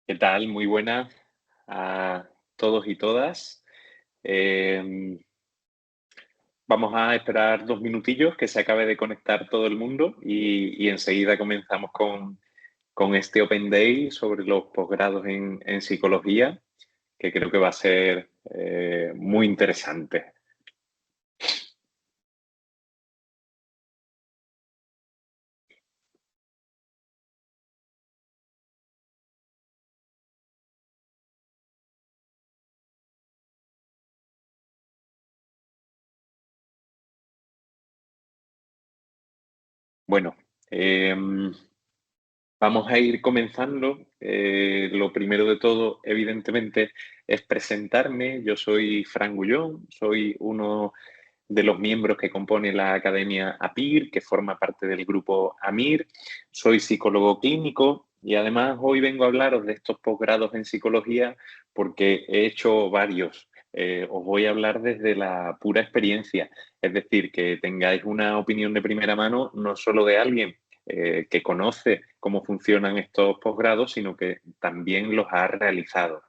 ¿Qué tal? Muy buenas a todos y todas. Em, Vamos a esperar 2 minutillos que se acabe de conectar todo el mundo y enseguida comenzamos con este Open Day sobre los posgrados en psicología, que creo que va a ser muy interesante. Bueno, em, vamos a ir comenzando. Lo primero de todo, evidentemente, es presentarme. Yo soy Fran Gullón, soy uno de los miembros que compone la Academia APIR, que forma parte del grupo AMIR. Soy psicólogo clínico y además hoy vengo a hablaros de estos posgrados en psicología porque he hecho varios. Os voy a hablar desde la pura experiencia, es decir, que tengáis una opinión de primera mano, no solo de alguien que conoce cómo funcionan estos posgrados, sino que también los ha realizado.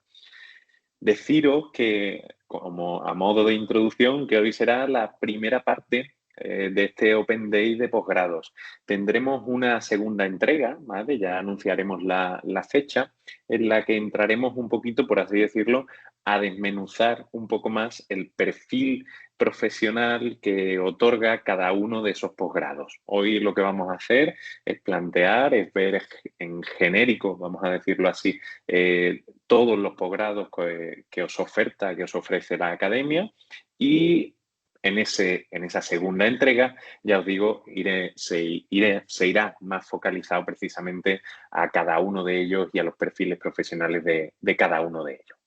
Deciros que, como a modo de introducción, que hoy será la primera parte de este Open Day de posgrados. Tendremos una segunda entrega, ¿vale? Ya anunciaremos la fecha, en la que entraremos un poquito, por así decirlo, a desmenuzar un poco más el perfil profesional que otorga cada uno de esos posgrados. Hoy lo que vamos a hacer es plantear, es ver en genérico, vamos a decirlo así, todos los posgrados que os oferta, que os ofrece la academia y en esa segunda entrega, ya os digo, se irá más focalizado precisamente a cada uno de ellos y a los perfiles profesionales de cada uno de ellos.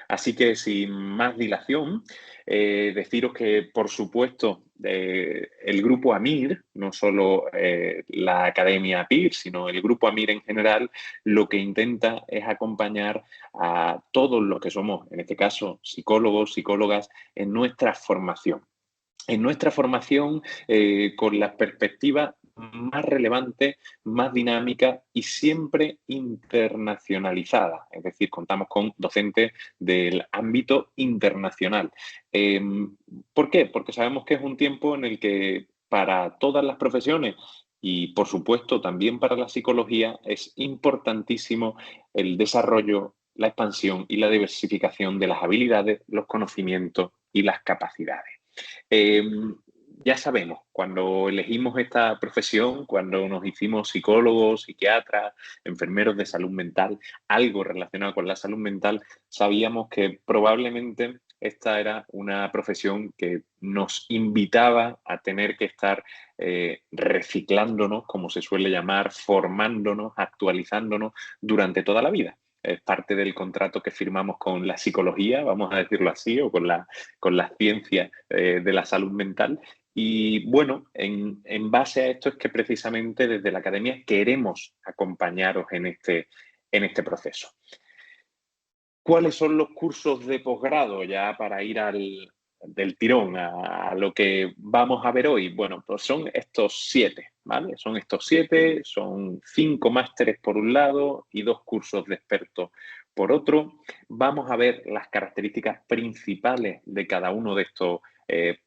Así que sin más dilación, deciros que, por supuesto, el grupo AMIR, no solo la Academia APIR, sino el grupo AMIR en general, lo que intenta es acompañar a todos los que somos, en este caso, psicólogos, psicólogas, en nuestra formación con las perspectivas más relevantes, más dinámicas y siempre internacionalizadas. Es decir, contamos con docentes del ámbito internacional. Eh, ¿Por qué? Porque sabemos que es un tiempo en el que para todas las profesiones y, por supuesto, también para la psicología es importantísimo el desarrollo, la expansión y la diversificación de las habilidades, los conocimientos y las capacidades. Eh, ya sabemos, cuando elegimos esta profesión, cuando nos hicimos psicólogos, psiquiatras, enfermeros de salud mental, algo relacionado con la salud mental, sabíamos que probablemente esta era una profesión que nos invitaba a tener que estar reciclándonos, como se suele llamar, formándonos, actualizándonos durante toda la vida. Es parte del contrato que firmamos con la psicología, vamos a decirlo así, o con la ciencia de la salud mental. Y bueno, en base a esto es que precisamente desde la academia queremos acompañaros en este proceso. ¿Cuáles son los cursos de posgrado ya para ir del tirón a lo que vamos a ver hoy? Bueno, pues son estos 7, ¿vale? Son estos 7, son 5 másteres por un lado y 2 cursos de expertos por otro. Vamos a ver las características principales de cada uno de estos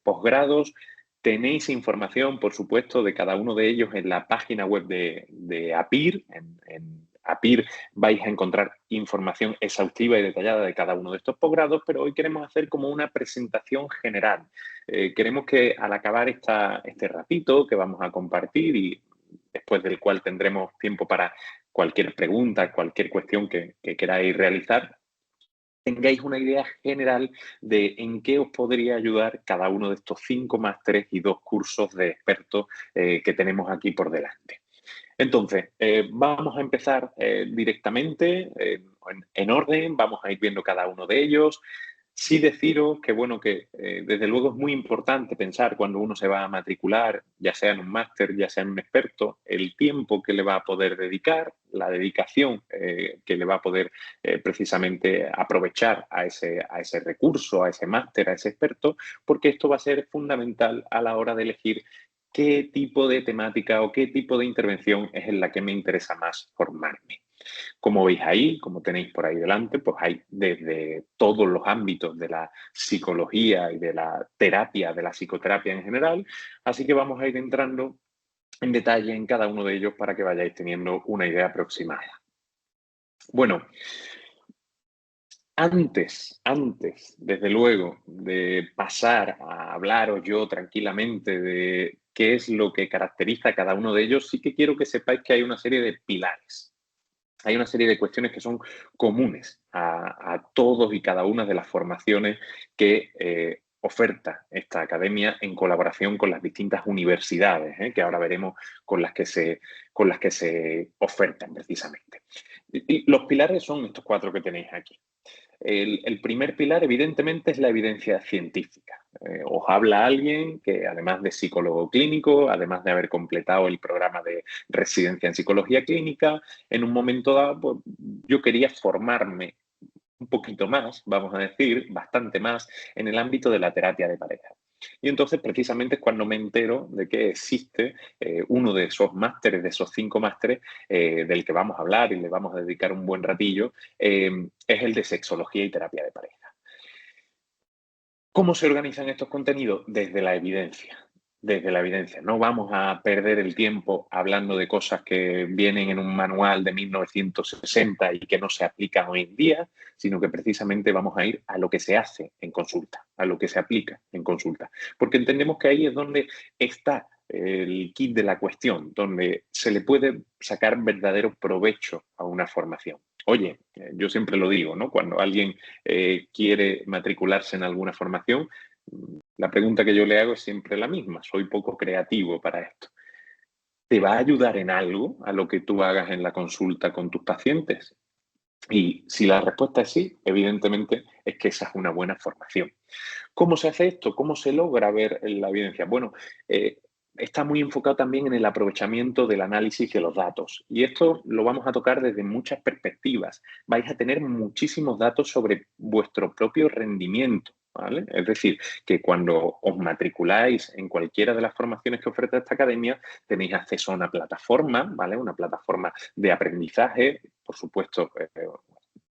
posgrados. Tenéis información, por supuesto, de cada uno de ellos en la página web de APIR, en APIR vais a encontrar información exhaustiva y detallada de cada uno de estos posgrados, pero hoy queremos hacer como una presentación general. Queremos que al acabar este ratito que vamos a compartir y después del cual tendremos tiempo para cualquier pregunta, cualquier cuestión que queráis realizar, tengáis una idea general de en qué os podría ayudar cada uno de estos 5 másteres y 2 cursos de expertos que tenemos aquí por delante. Entonces, vamos a empezar directamente en orden, vamos a ir viendo cada uno de ellos. Sí deciros que, bueno, que desde luego es muy importante pensar cuando uno se va a matricular, ya sea en un máster, ya sea en un experto, el tiempo que le va a poder dedicar, la dedicación que le va a poder precisamente aprovechar a ese recurso, a ese máster, a ese experto, porque esto va a ser fundamental a la hora de elegir qué tipo de temática o qué tipo de intervención es en la que me interesa más formarme. Como veis ahí, como tenéis por ahí delante, pues hay desde todos los ámbitos de la psicología y de la terapia, de la psicoterapia en general, así que vamos a ir entrando en detalle en cada uno de ellos para que vayáis teniendo una idea aproximada. Bueno, desde luego, de pasar a hablaros yo tranquilamente de qué es lo que caracteriza a cada uno de ellos, sí que quiero que sepáis que hay una serie de pilares. Hay una serie de cuestiones que son comunes a todos y cada una de las formaciones que oferta esta academia en colaboración con las distintas universidades, que ahora veremos con las que se ofertan precisamente. Y los pilares son estos 4 que tenéis aquí. El primer pilar, evidentemente, es la evidencia científica. Os habla alguien que, además de psicólogo clínico, además de haber completado el programa de residencia en psicología clínica, en un momento dado, pues, yo quería formarme un poquito más, vamos a decir, bastante más, en el ámbito de la terapia de pareja. Y entonces, precisamente, es cuando me entero de que existe uno de esos másteres, de esos 5 másteres, del que vamos a hablar y le vamos a dedicar un buen ratillo, es el de sexología y terapia de pareja. ¿Cómo se organizan estos contenidos? Desde la evidencia. Desde la evidencia. No vamos a perder el tiempo hablando de cosas que vienen en un manual de 1960 y que no se aplican hoy en día, sino que precisamente vamos a ir a lo que se hace en consulta, a lo que se aplica en consulta. Porque entendemos que ahí es donde está el kit de la cuestión, donde se le puede sacar verdadero provecho a una formación. Oye, yo siempre lo digo, ¿no? Cuando alguien quiere matricularse en alguna formación, la pregunta que yo le hago es siempre la misma. Soy poco creativo para esto. ¿Te va a ayudar en algo a lo que tú hagas en la consulta con tus pacientes? Y si la respuesta es sí, evidentemente es que esa es una buena formación. ¿Cómo se hace esto? ¿Cómo se logra ver la evidencia? Bueno, está muy enfocado también en el aprovechamiento del análisis de los datos. Y esto lo vamos a tocar desde muchas perspectivas. Vais a tener muchísimos datos sobre vuestro propio rendimiento, ¿vale? Es decir, que cuando os matriculáis en cualquiera de las formaciones que ofrece esta academia, tenéis acceso a una plataforma, ¿vale? Una plataforma de aprendizaje, por supuesto,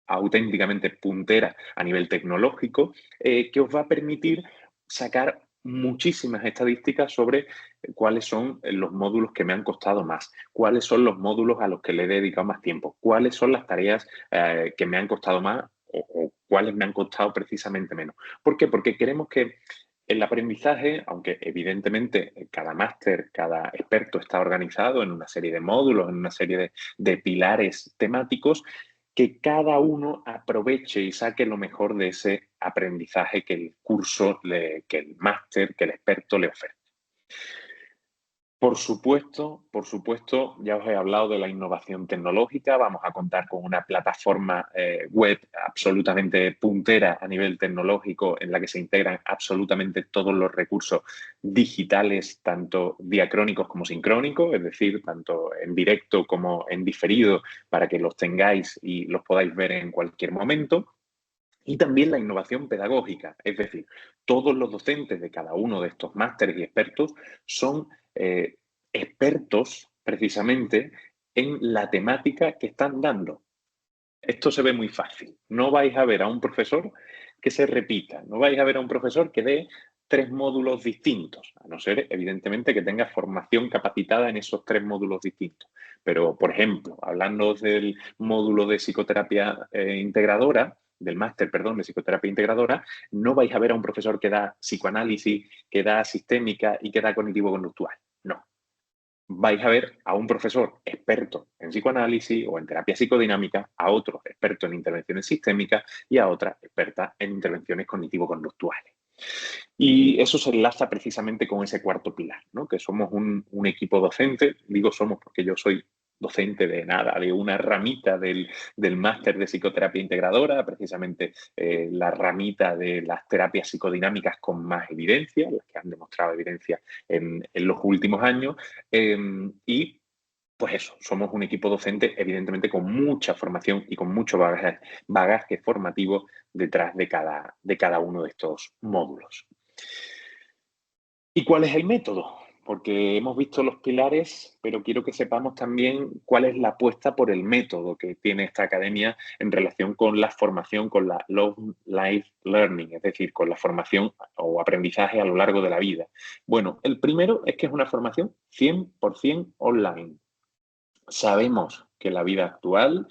auténticamente puntera a nivel tecnológico, que os va a permitir sacar muchísimas estadísticas sobre cuáles son los módulos que me han costado más, cuáles son los módulos a los que le he dedicado más tiempo, cuáles son las tareas que me han costado más o cuáles me han costado precisamente menos. ¿Por qué? Porque queremos que el aprendizaje, aunque evidentemente cada máster, cada experto está organizado en una serie de módulos, en una serie de pilares temáticos, que cada uno aproveche y saque lo mejor de ese aprendizaje que el curso, que el máster, que el experto le ofrece. Por supuesto, ya os he hablado de la innovación tecnológica. Vamos a contar con una plataforma web absolutamente puntera a nivel tecnológico en la que se integran absolutamente todos los recursos digitales, tanto diacrónicos como sincrónicos, es decir, tanto en directo como en diferido, para que los tengáis y los podáis ver en cualquier momento. Y también la innovación pedagógica, es decir, todos los docentes de cada uno de estos másteres y expertos son expertos precisamente en la temática que están dando. Esto se ve muy fácil. No vais a ver a un profesor que se repita, no vais a ver a un profesor que dé 3 módulos distintos, a no ser, evidentemente, que tenga formación capacitada en esos 3 módulos distintos. Pero, por ejemplo, hablando del módulo de psicoterapia integradora, del máster, perdón, de psicoterapia integradora, no vais a ver a un profesor que da psicoanálisis, que da sistémica y que da cognitivo-conductual. No, vais a ver a un profesor experto en psicoanálisis o en terapia psicodinámica, a otro experto en intervenciones sistémicas y a otra experta en intervenciones cognitivo-conductuales. Y eso se enlaza precisamente con ese cuarto pilar, ¿no? Que somos un equipo docente. Digo somos porque yo soy docente de nada, de una ramita del máster de psicoterapia integradora, precisamente la ramita de las terapias psicodinámicas con más evidencia, las que han demostrado evidencia en los últimos años. Y pues eso, somos un equipo docente, evidentemente, con mucha formación y con mucho bagaje formativo detrás de cada uno de estos módulos. ¿Y cuál es el método? porque hemos visto los pilares, pero quiero que sepamos también cuál es la apuesta por el método que tiene esta academia en relación con la formación, con la Long Life Learning, es decir, con la formación o aprendizaje a lo largo de la vida. Bueno, el primero es que es una formación 100% online. Sabemos que la vida actual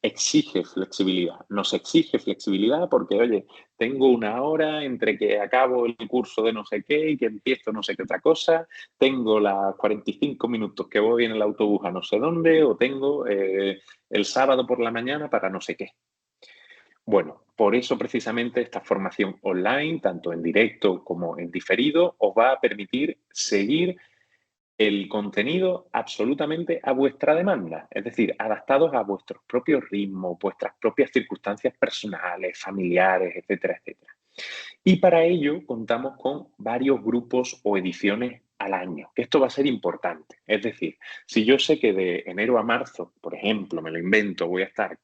exige flexibilidad, nos exige flexibilidad porque, oye, tengo una hora entre que acabo el curso de no sé qué y que empiezo no sé qué otra cosa, tengo las 45 minutos que voy en el autobús a no sé dónde o tengo el sábado por la mañana para no sé qué. Bueno, por eso precisamente esta formación online, tanto en directo como en diferido, os va a permitir seguir el contenido absolutamente a vuestra demanda, es decir, adaptados a vuestros propios ritmos, vuestras propias circunstancias personales, familiares, etcétera, etcétera. Y para ello contamos con varios grupos o ediciones al año, que esto va a ser importante. Es decir, si yo sé que de enero a marzo, por ejemplo, me lo invento, voy a estar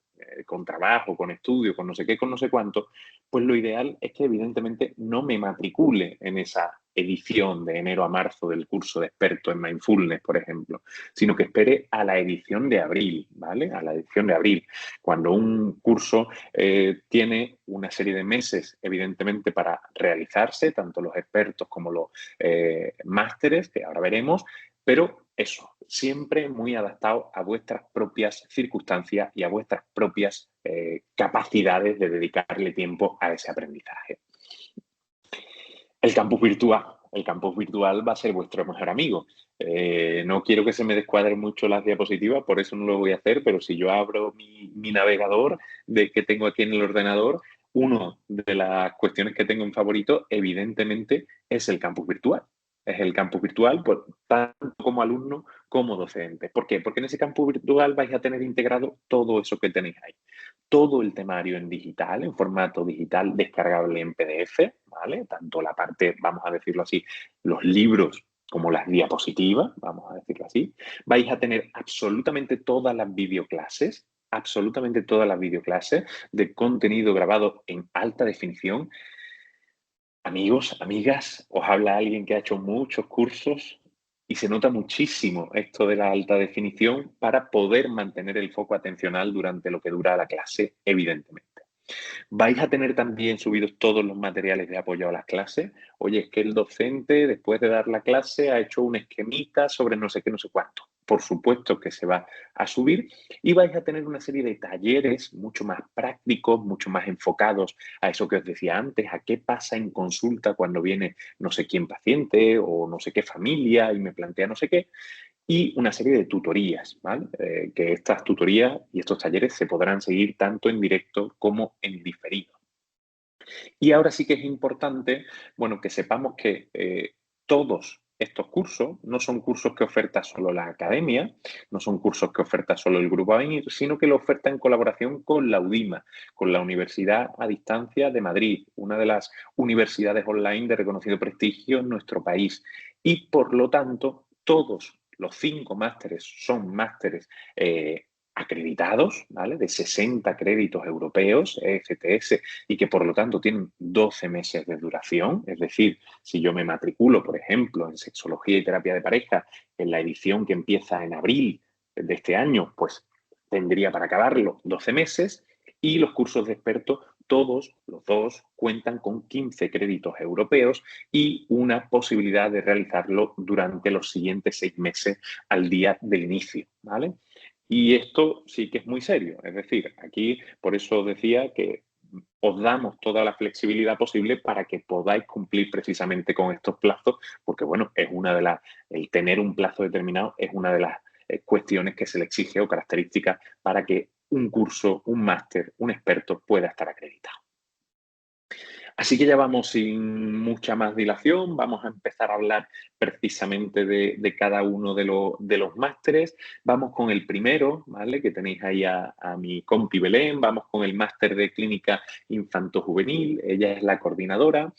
con trabajo, con estudio, con no sé qué, con no sé cuánto, pues lo ideal es que evidentemente no me matricule en esa edición de enero a marzo del curso de experto en mindfulness, por ejemplo, sino que espere a la edición de abril, ¿vale? A la edición de abril, cuando un curso tiene una serie de meses, evidentemente, para realizarse, tanto los expertos como los másteres, que ahora veremos, pero eso, siempre muy adaptado a vuestras propias circunstancias y a vuestras propias capacidades de dedicarle tiempo a ese aprendizaje. El campus virtual. El campus virtual va a ser vuestro mejor amigo. No quiero que se me descuadren mucho las diapositivas, por eso no lo voy a hacer, pero si yo abro mi navegador que tengo aquí en el ordenador, una de las cuestiones que tengo en favorito, evidentemente, es el campus virtual. Es el campus virtual, pues, tanto como alumno como docente. ¿Por qué? Porque en ese campus virtual vais a tener integrado todo eso que tenéis ahí, todo el temario en digital, en formato digital, descargable en PDF, ¿vale? Tanto la parte, vamos a decirlo así, los libros como las diapositivas, vamos a decirlo así. Vais a tener absolutamente todas las videoclases de contenido grabado en alta definición. Amigos, amigas, os habla alguien que ha hecho muchos cursos y se nota muchísimo esto de la alta definición para poder mantener el foco atencional durante lo que dura la clase, evidentemente. Vais a tener también subidos todos los materiales de apoyo a las clases. Oye, es que el docente, después de dar la clase, ha hecho un esquemita sobre no sé qué, no sé cuánto. Por supuesto que se va a subir y vais a tener una serie de talleres mucho más prácticos, mucho más enfocados a eso que os decía antes, a qué pasa en consulta cuando viene no sé quién paciente o no sé qué familia y me plantea no sé qué, y una serie de tutorías, ¿vale? Que estas tutorías y estos talleres se podrán seguir tanto en directo como en diferido. Y ahora sí que es importante, bueno, que sepamos que todos estos cursos no son cursos que oferta solo la academia, no son cursos que oferta solo el Grupo AVENIR, sino que lo oferta en colaboración con la UDIMA, con la Universidad a Distancia de Madrid, una de las universidades online de reconocido prestigio en nuestro país. Y por lo tanto, todos los 5 másteres son másteres acreditados, ¿vale? De 60 créditos europeos, ECTS, y que por lo tanto tienen 12 meses de duración. Es decir, si yo me matriculo, por ejemplo, en sexología y terapia de pareja, en la edición que empieza en abril de este año, pues tendría para acabarlo 12 meses, y los cursos de expertos, todos los dos, cuentan con 15 créditos europeos y una posibilidad de realizarlo durante los siguientes 6 meses al día del inicio, ¿vale? Y esto sí que es muy serio. Es decir, aquí por eso decía que os damos toda la flexibilidad posible para que podáis cumplir precisamente con estos plazos, porque bueno, es una de las, el tener un plazo determinado es una de las cuestiones que se le exige o características para que un curso, un máster, un experto pueda estar acreditado. Así que ya vamos sin mucha más dilación, vamos a empezar a hablar precisamente de cada uno de los másteres. Vamos con el primero, ¿vale? Que tenéis ahí a mi compi Belén, vamos con el máster de clínica infanto-juvenil, ella es la coordinadora.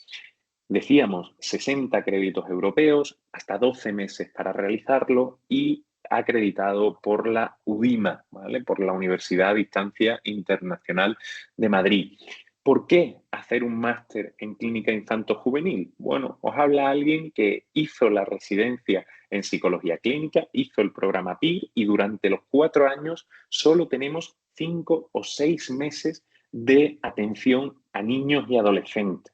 Decíamos 60 créditos europeos, hasta 12 meses para realizarlo y acreditado por la UDIMA, ¿vale? Por la Universidad a Distancia Internacional de Madrid. ¿Por qué hacer un máster en clínica infanto-juvenil? Bueno, os habla alguien que hizo la residencia en psicología clínica, hizo el programa PIR y durante los 4 años solo tenemos 5 o 6 meses de atención a niños y adolescentes.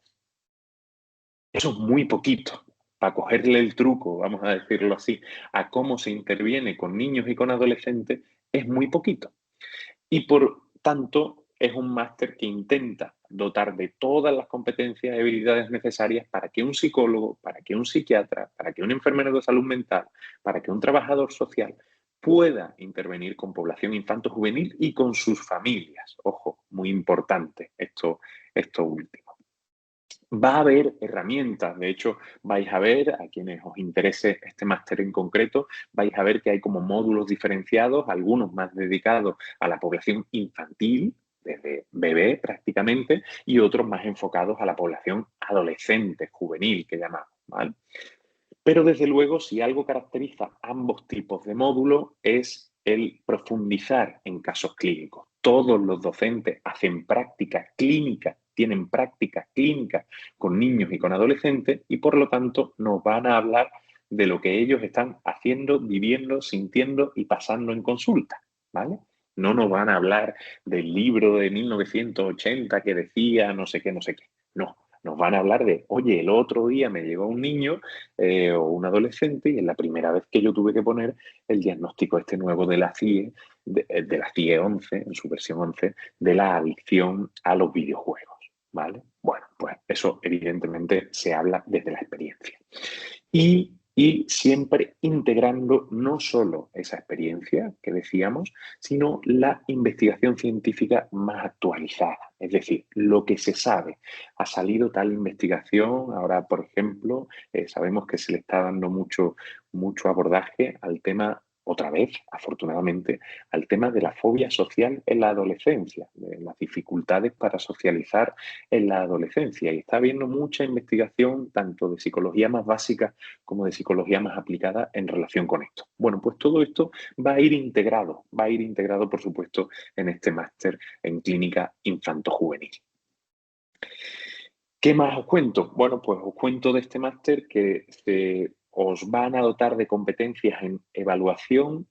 Eso es muy poquito. Para cogerle el truco, vamos a decirlo así, a cómo se interviene con niños y con adolescentes, es muy poquito. Y por tanto, es un máster que intenta dotar de todas las competencias y habilidades necesarias para que un psicólogo, para que un psiquiatra, para que un enfermero de salud mental, para que un trabajador social pueda intervenir con población infanto-juvenil y con sus familias. Ojo, muy importante esto último. Va a haber herramientas, de hecho, vais a ver, a quienes os interese este máster en concreto, vais a ver que hay como módulos diferenciados, algunos más dedicados a la población infantil, desde bebé prácticamente, y otros más enfocados a la población adolescente, juvenil, que llamamos, ¿vale? Pero desde luego, si algo caracteriza ambos tipos de módulo es el profundizar en casos clínicos. Todos los docentes hacen prácticas clínicas, tienen prácticas clínicas con niños y con adolescentes y por lo tanto nos van a hablar de lo que ellos están haciendo, viviendo, sintiendo y pasando en consulta, ¿vale? No nos van a hablar del libro de 1980 que decía no sé qué, no sé qué. No, nos van a hablar de, oye, el otro día me llegó un niño o un adolescente y es la primera vez que yo tuve que poner el diagnóstico este nuevo de la CIE, de la CIE 11, en su versión 11, de la adicción a los videojuegos, ¿vale? Bueno, pues eso evidentemente se habla desde la experiencia. Y siempre integrando no solo esa experiencia que decíamos, sino la investigación científica más actualizada, es decir, lo que se sabe. Ha salido tal investigación, ahora, por ejemplo, sabemos que se le está dando mucho abordaje al tema, otra vez, afortunadamente, al tema de la fobia social en la adolescencia, de las dificultades para socializar en la adolescencia. Y está habiendo mucha investigación, tanto de psicología más básica como de psicología más aplicada en relación con esto. Bueno, pues todo esto va a ir integrado, por supuesto, en este máster en clínica infanto-juvenil. ¿Qué más os cuento? Bueno, pues os cuento de este máster que os van a dotar de competencias en evaluación,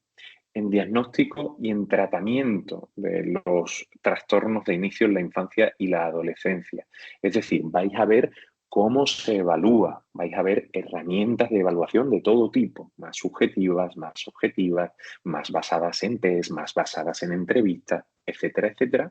en diagnóstico y en tratamiento de los trastornos de inicio en la infancia y la adolescencia. Es decir, vais a ver cómo se evalúa, vais a ver herramientas de evaluación de todo tipo, más subjetivas, más objetivas, más basadas en test, más basadas en entrevistas, etcétera, etcétera.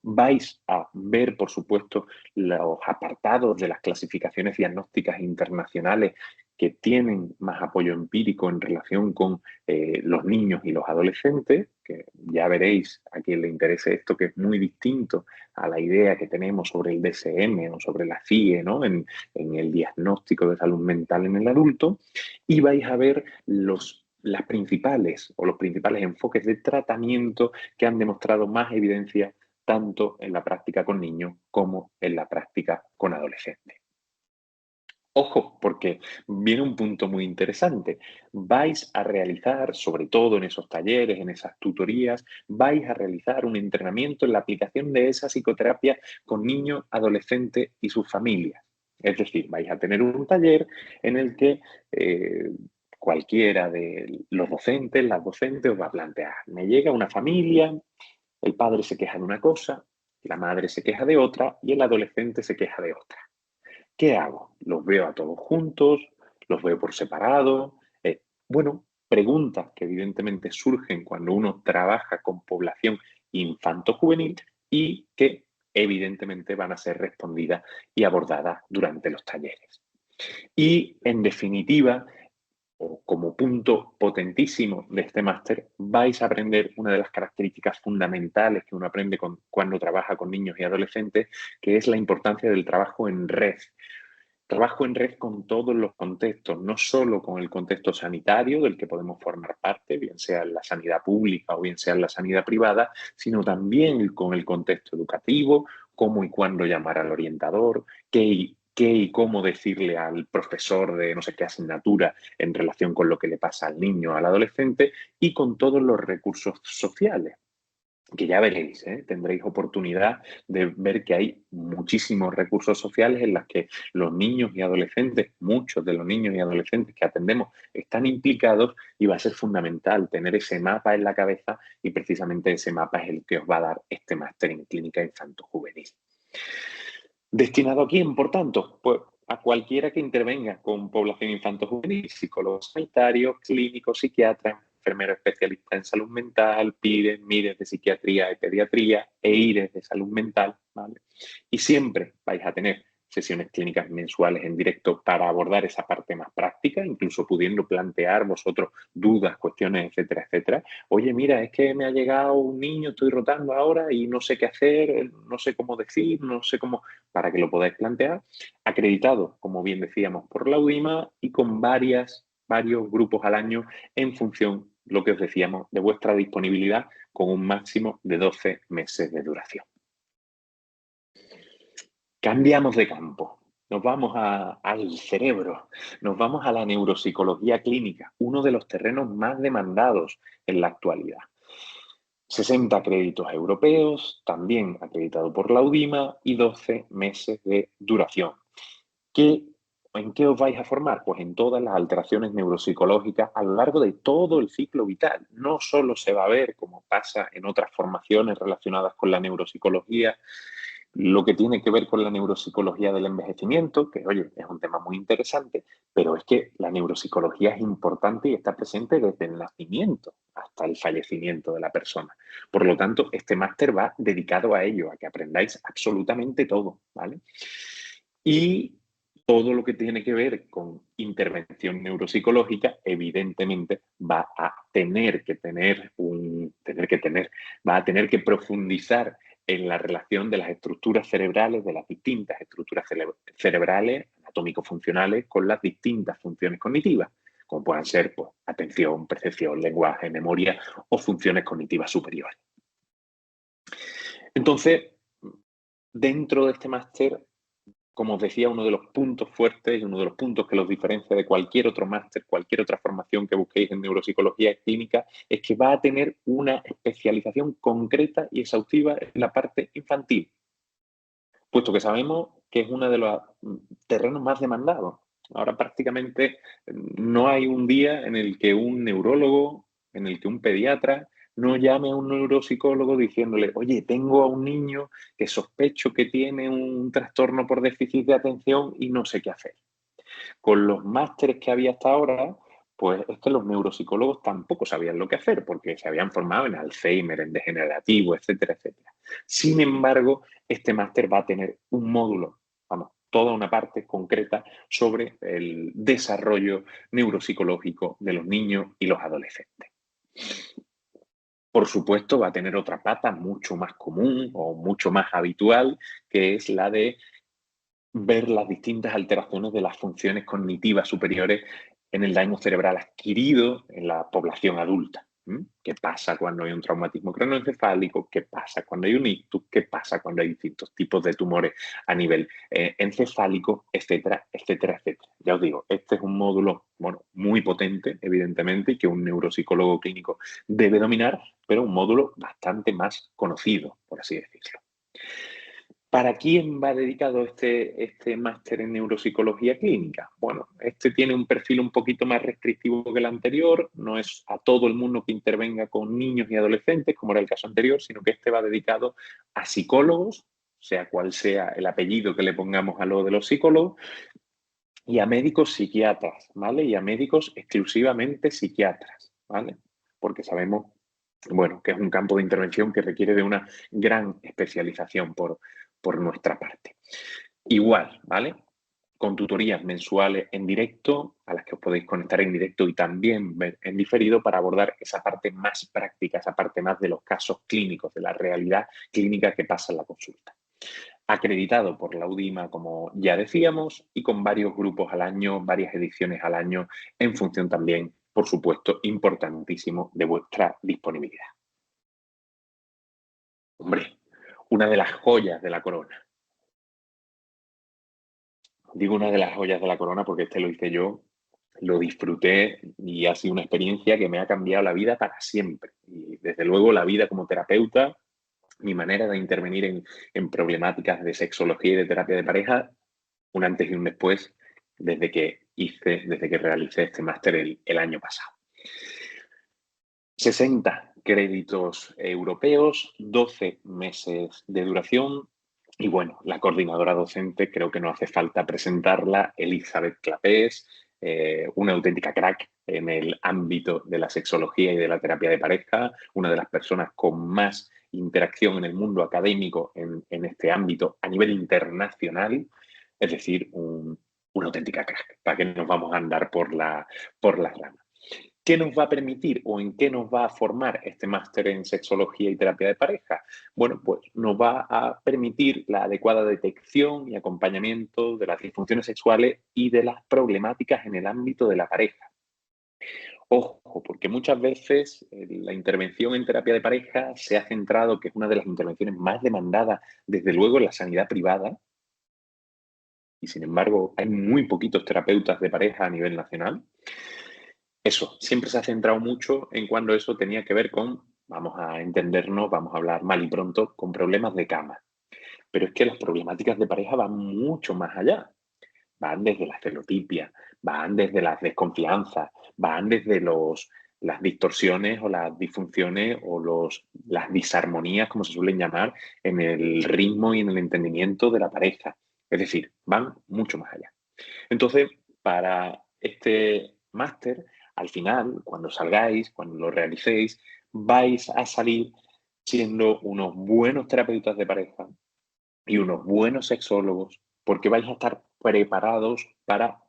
Vais a ver, por supuesto, los apartados de las clasificaciones diagnósticas internacionales que tienen más apoyo empírico en relación con los niños y los adolescentes, que ya veréis a quien le interese esto, que es muy distinto a la idea que tenemos sobre el DSM o sobre la CIE, ¿no? En el diagnóstico de salud mental en el adulto, y vais a ver las principales o los principales enfoques de tratamiento que han demostrado más evidencia tanto en la práctica con niños como en la práctica con adolescentes. Ojo, porque viene un punto muy interesante. Vais a realizar, sobre todo en esos talleres, en esas tutorías, vais a realizar un entrenamiento en la aplicación de esa psicoterapia con niños, adolescentes y sus familias. Es decir, vais a tener un taller en el que cualquiera de los docentes, las docentes os va a plantear, me llega una familia, el padre se queja de una cosa, la madre se queja de otra y el adolescente se queja de otra. ¿Qué hago? ¿Los veo a todos juntos? ¿Los veo por separado? Bueno, preguntas que evidentemente surgen cuando uno trabaja con población infanto-juvenil y que evidentemente van a ser respondidas y abordadas durante los talleres. Y en definitiva, o como punto potentísimo de este máster, vais a aprender una de las características fundamentales que uno aprende cuando trabaja con niños y adolescentes, que es la importancia del trabajo en red. Trabajo en red con todos los contextos, no solo con el contexto sanitario del que podemos formar parte, bien sea en la sanidad pública o bien sea en la sanidad privada, sino también con el contexto educativo, cómo y cuándo llamar al orientador, qué y cómo decirle al profesor de no sé qué asignatura en relación con lo que le pasa al niño o al adolescente y con todos los recursos sociales. que ya veréis, tendréis oportunidad de ver que hay muchísimos recursos sociales en los que los niños y adolescentes, muchos de los niños y adolescentes que atendemos están implicados y va a ser fundamental tener ese mapa en la cabeza y precisamente ese mapa es el que os va a dar este máster en clínica infanto-juvenil. ¿Destinado a quién, por tanto? Pues a cualquiera que intervenga con población infanto-juvenil, psicólogos sanitarios, clínicos, psiquiatras, enfermeros especialistas en salud mental, PIDES, MIDES de psiquiatría y pediatría, EIRES de salud mental, ¿vale? Y siempre vais a tener sesiones clínicas mensuales en directo para abordar esa parte más práctica, incluso pudiendo plantear vosotros dudas, cuestiones, etcétera, etcétera. Oye, mira, es que me ha llegado un niño, estoy rotando ahora y no sé qué hacer, no sé cómo decir, no sé cómo, para que lo podáis plantear. Acreditado, como bien decíamos, por la UIMA y con varios grupos al año en función, lo que os decíamos, de vuestra disponibilidad con un máximo de 12 meses de duración. Cambiamos de campo, nos vamos al cerebro, nos vamos a la neuropsicología clínica, uno de los terrenos más demandados en la actualidad. 60 créditos europeos, también acreditado por la UDIMA y 12 meses de duración. ¿En qué os vais a formar? Pues en todas las alteraciones neuropsicológicas a lo largo de todo el ciclo vital. No solo se va a ver, como pasa en otras formaciones relacionadas con la neuropsicología, lo que tiene que ver con la neuropsicología del envejecimiento, que oye, es un tema muy interesante, pero es que la neuropsicología es importante y está presente desde el nacimiento hasta el fallecimiento de la persona. Por lo tanto, este máster va dedicado a ello, a que aprendáis absolutamente todo, ¿vale? Y todo lo que tiene que ver con intervención neuropsicológica, evidentemente, va a tener que profundizar en la relación de las estructuras cerebrales, de las distintas estructuras cerebrales, anatómico-funcionales, con las distintas funciones cognitivas, como puedan ser pues, atención, percepción, lenguaje, memoria o funciones cognitivas superiores. Entonces, dentro de este máster, como os decía, uno de los puntos fuertes y uno de los puntos que los diferencia de cualquier otro máster, cualquier otra formación que busquéis en neuropsicología clínica, es que va a tener una especialización concreta y exhaustiva en la parte infantil, puesto que sabemos que es uno de los terrenos más demandados. Ahora prácticamente no hay un día en el que un neurólogo, en el que un pediatra no llame a un neuropsicólogo diciéndole, oye, tengo a un niño que sospecho que tiene un trastorno por déficit de atención y no sé qué hacer. Con los másteres que había hasta ahora, pues es que los neuropsicólogos tampoco sabían lo que hacer porque se habían formado en Alzheimer, en degenerativo, etcétera, etcétera. Sin embargo, este máster va a tener un módulo, vamos, toda una parte concreta sobre el desarrollo neuropsicológico de los niños y los adolescentes. Por supuesto, va a tener otra pata mucho más común o mucho más habitual, que es la de ver las distintas alteraciones de las funciones cognitivas superiores en el daño cerebral adquirido en la población adulta. ¿Qué pasa cuando hay un traumatismo craneoencefálico? ¿Qué pasa cuando hay un ictus? ¿Qué pasa cuando hay distintos tipos de tumores a nivel encefálico? Etcétera, etcétera, etcétera. Ya os digo, este es un módulo muy potente, evidentemente, y que un neuropsicólogo clínico debe dominar, pero un módulo bastante más conocido, por así decirlo. ¿Para quién va dedicado este máster en neuropsicología clínica? Bueno, este tiene un perfil un poquito más restrictivo que el anterior, no es a todo el mundo que intervenga con niños y adolescentes, como era el caso anterior, sino que este va dedicado a psicólogos, sea cual sea el apellido que le pongamos a lo de los psicólogos, y a médicos psiquiatras, ¿vale? Y a médicos exclusivamente psiquiatras, ¿vale? Porque sabemos, bueno, que es un campo de intervención que requiere de una gran especialización por nuestra parte. Igual, ¿vale? Con tutorías mensuales en directo, a las que os podéis conectar en directo y también ver en diferido para abordar esa parte más práctica, esa parte más de los casos clínicos, de la realidad clínica que pasa en la consulta. Acreditado por la UDIMA, como ya decíamos, y con varios grupos al año, varias ediciones al año, en función también, por supuesto, importantísimo de vuestra disponibilidad. Hombre, una de las joyas de la corona. Digo una de las joyas de la corona porque este lo hice yo lo disfruté y ha sido una experiencia que me ha cambiado la vida para siempre. Y desde luego la vida como terapeuta, mi manera de intervenir en problemáticas de sexología y de terapia de pareja, un antes y un después, desde que realicé este máster el año pasado. 60 créditos europeos, 12 meses de duración. Y bueno, la coordinadora docente, creo que no hace falta presentarla, Elizabeth Clapés, una auténtica crack en el ámbito de la sexología y de la terapia de pareja, una de las personas con más interacción en el mundo académico en este ámbito a nivel internacional, es decir, una auténtica crack, para que nos vamos a andar por las ramas. ¿Qué nos va a permitir o en qué nos va a formar este máster en sexología y terapia de pareja? Bueno, pues nos va a permitir la adecuada detección y acompañamiento de las disfunciones sexuales y de las problemáticas en el ámbito de la pareja. Ojo, porque muchas veces la intervención en terapia de pareja se ha centrado, que es una de las intervenciones más demandadas, desde luego, en la sanidad privada, y sin embargo hay muy poquitos terapeutas de pareja a nivel nacional. Eso, siempre se ha centrado mucho en cuando eso tenía que ver con, vamos a entendernos, vamos a hablar mal y pronto, con problemas de cama. Pero es que las problemáticas de pareja van mucho más allá. Van desde la celotipia, van desde las desconfianzas, van desde las distorsiones o las disfunciones o las disarmonías, como se suelen llamar, en el ritmo y en el entendimiento de la pareja. Es decir, van mucho más allá. Entonces, para este máster, al final, cuando salgáis, cuando lo realicéis, vais a salir siendo unos buenos terapeutas de pareja y unos buenos sexólogos, porque vais a estar preparados para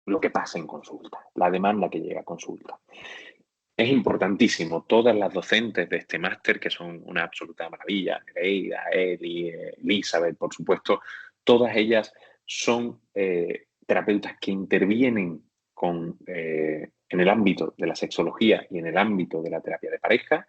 lo que pasa en consulta, la demanda que llega a consulta. Es importantísimo, todas las docentes de este máster, que son una absoluta maravilla, Nereida, Eli, Elizabeth, por supuesto, todas ellas son terapeutas que intervienen en el ámbito de la sexología y en el ámbito de la terapia de pareja,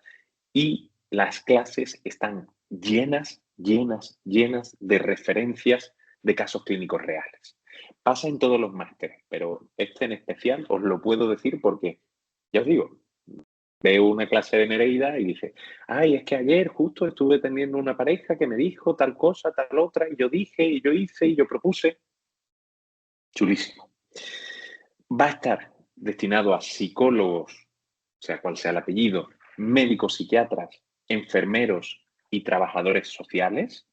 y las clases están llenas, llenas, llenas de referencias de casos clínicos reales. Pasa en todos los másteres, pero este en especial os lo puedo decir porque, ya os digo, veo una clase de Nereida y dice, ay, es que ayer justo estuve teniendo una pareja que me dijo tal cosa, tal otra, y yo dije, y yo hice, y yo propuse. Chulísimo. Va a estar destinado a psicólogos, sea cual sea el apellido, médicos, psiquiatras, enfermeros y trabajadores sociales.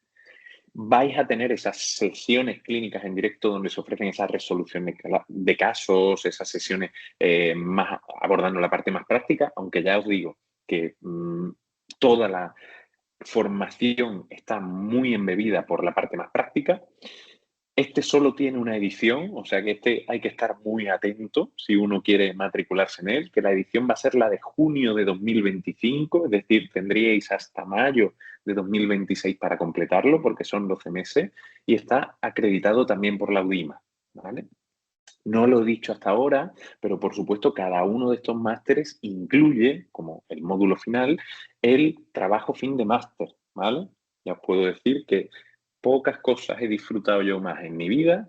Vais a tener esas sesiones clínicas en directo donde se ofrecen esas resoluciones de casos, esas sesiones más abordando la parte más práctica, aunque ya os digo que toda la formación está muy embebida por la parte más práctica. Este solo tiene una edición, o sea que este hay que estar muy atento si uno quiere matricularse en él, que la edición va a ser la de junio de 2025, es decir, tendríais hasta mayo de 2026 para completarlo, porque son 12 meses, y está acreditado también por la UDIMA, ¿vale? No lo he dicho hasta ahora, pero por supuesto cada uno de estos másteres incluye, como el módulo final, el trabajo fin de máster, ¿vale? Ya os puedo decir que pocas cosas he disfrutado yo más en mi vida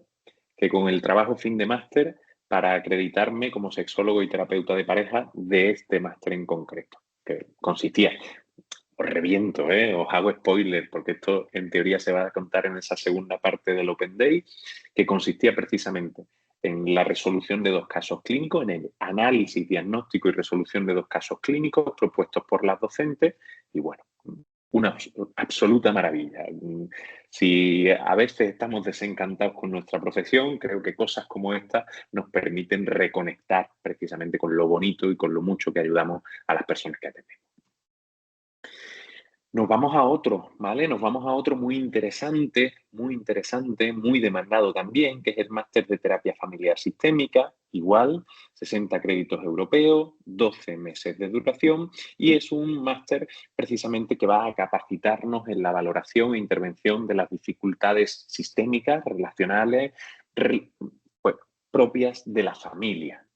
que con el trabajo fin de máster para acreditarme como sexólogo y terapeuta de pareja de este máster en concreto, que consistía, os reviento, os hago spoiler, porque esto en teoría se va a contar en esa segunda parte del Open Day, que consistía precisamente en la resolución de dos casos clínicos, en el análisis, diagnóstico y resolución de dos casos clínicos propuestos por las docentes, y bueno, una absoluta maravilla. Si a veces estamos desencantados con nuestra profesión, creo que cosas como esta nos permiten reconectar precisamente con lo bonito y con lo mucho que ayudamos a las personas que atendemos. Nos vamos a otro, ¿vale? Nos vamos a otro muy interesante, muy demandado también, que es el máster de terapia familiar sistémica, igual, 60 créditos europeos, 12 meses de duración, y es un máster precisamente que va a capacitarnos en la valoración e intervención de las dificultades sistémicas, relacionales, pues, propias de la familia,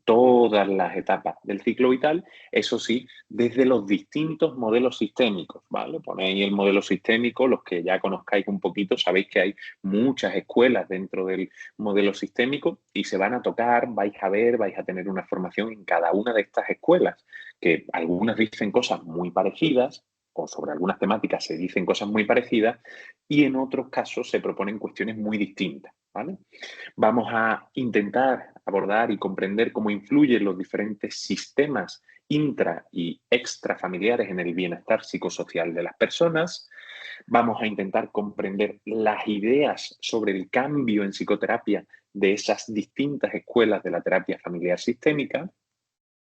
todas las etapas del ciclo vital, eso sí, desde los distintos modelos sistémicos, ¿vale? Ponéis el modelo sistémico, los que ya conozcáis un poquito, sabéis que hay muchas escuelas dentro del modelo sistémico y se van a tocar, vais a ver, vais a tener una formación en cada una de estas escuelas, que algunas dicen cosas muy parecidas, o sobre algunas temáticas se dicen cosas muy parecidas, y en otros casos se proponen cuestiones muy distintas, ¿vale? Vamos a intentar abordar y comprender cómo influyen los diferentes sistemas intra y extrafamiliares en el bienestar psicosocial de las personas. Vamos a intentar comprender las ideas sobre el cambio en psicoterapia de esas distintas escuelas de la terapia familiar sistémica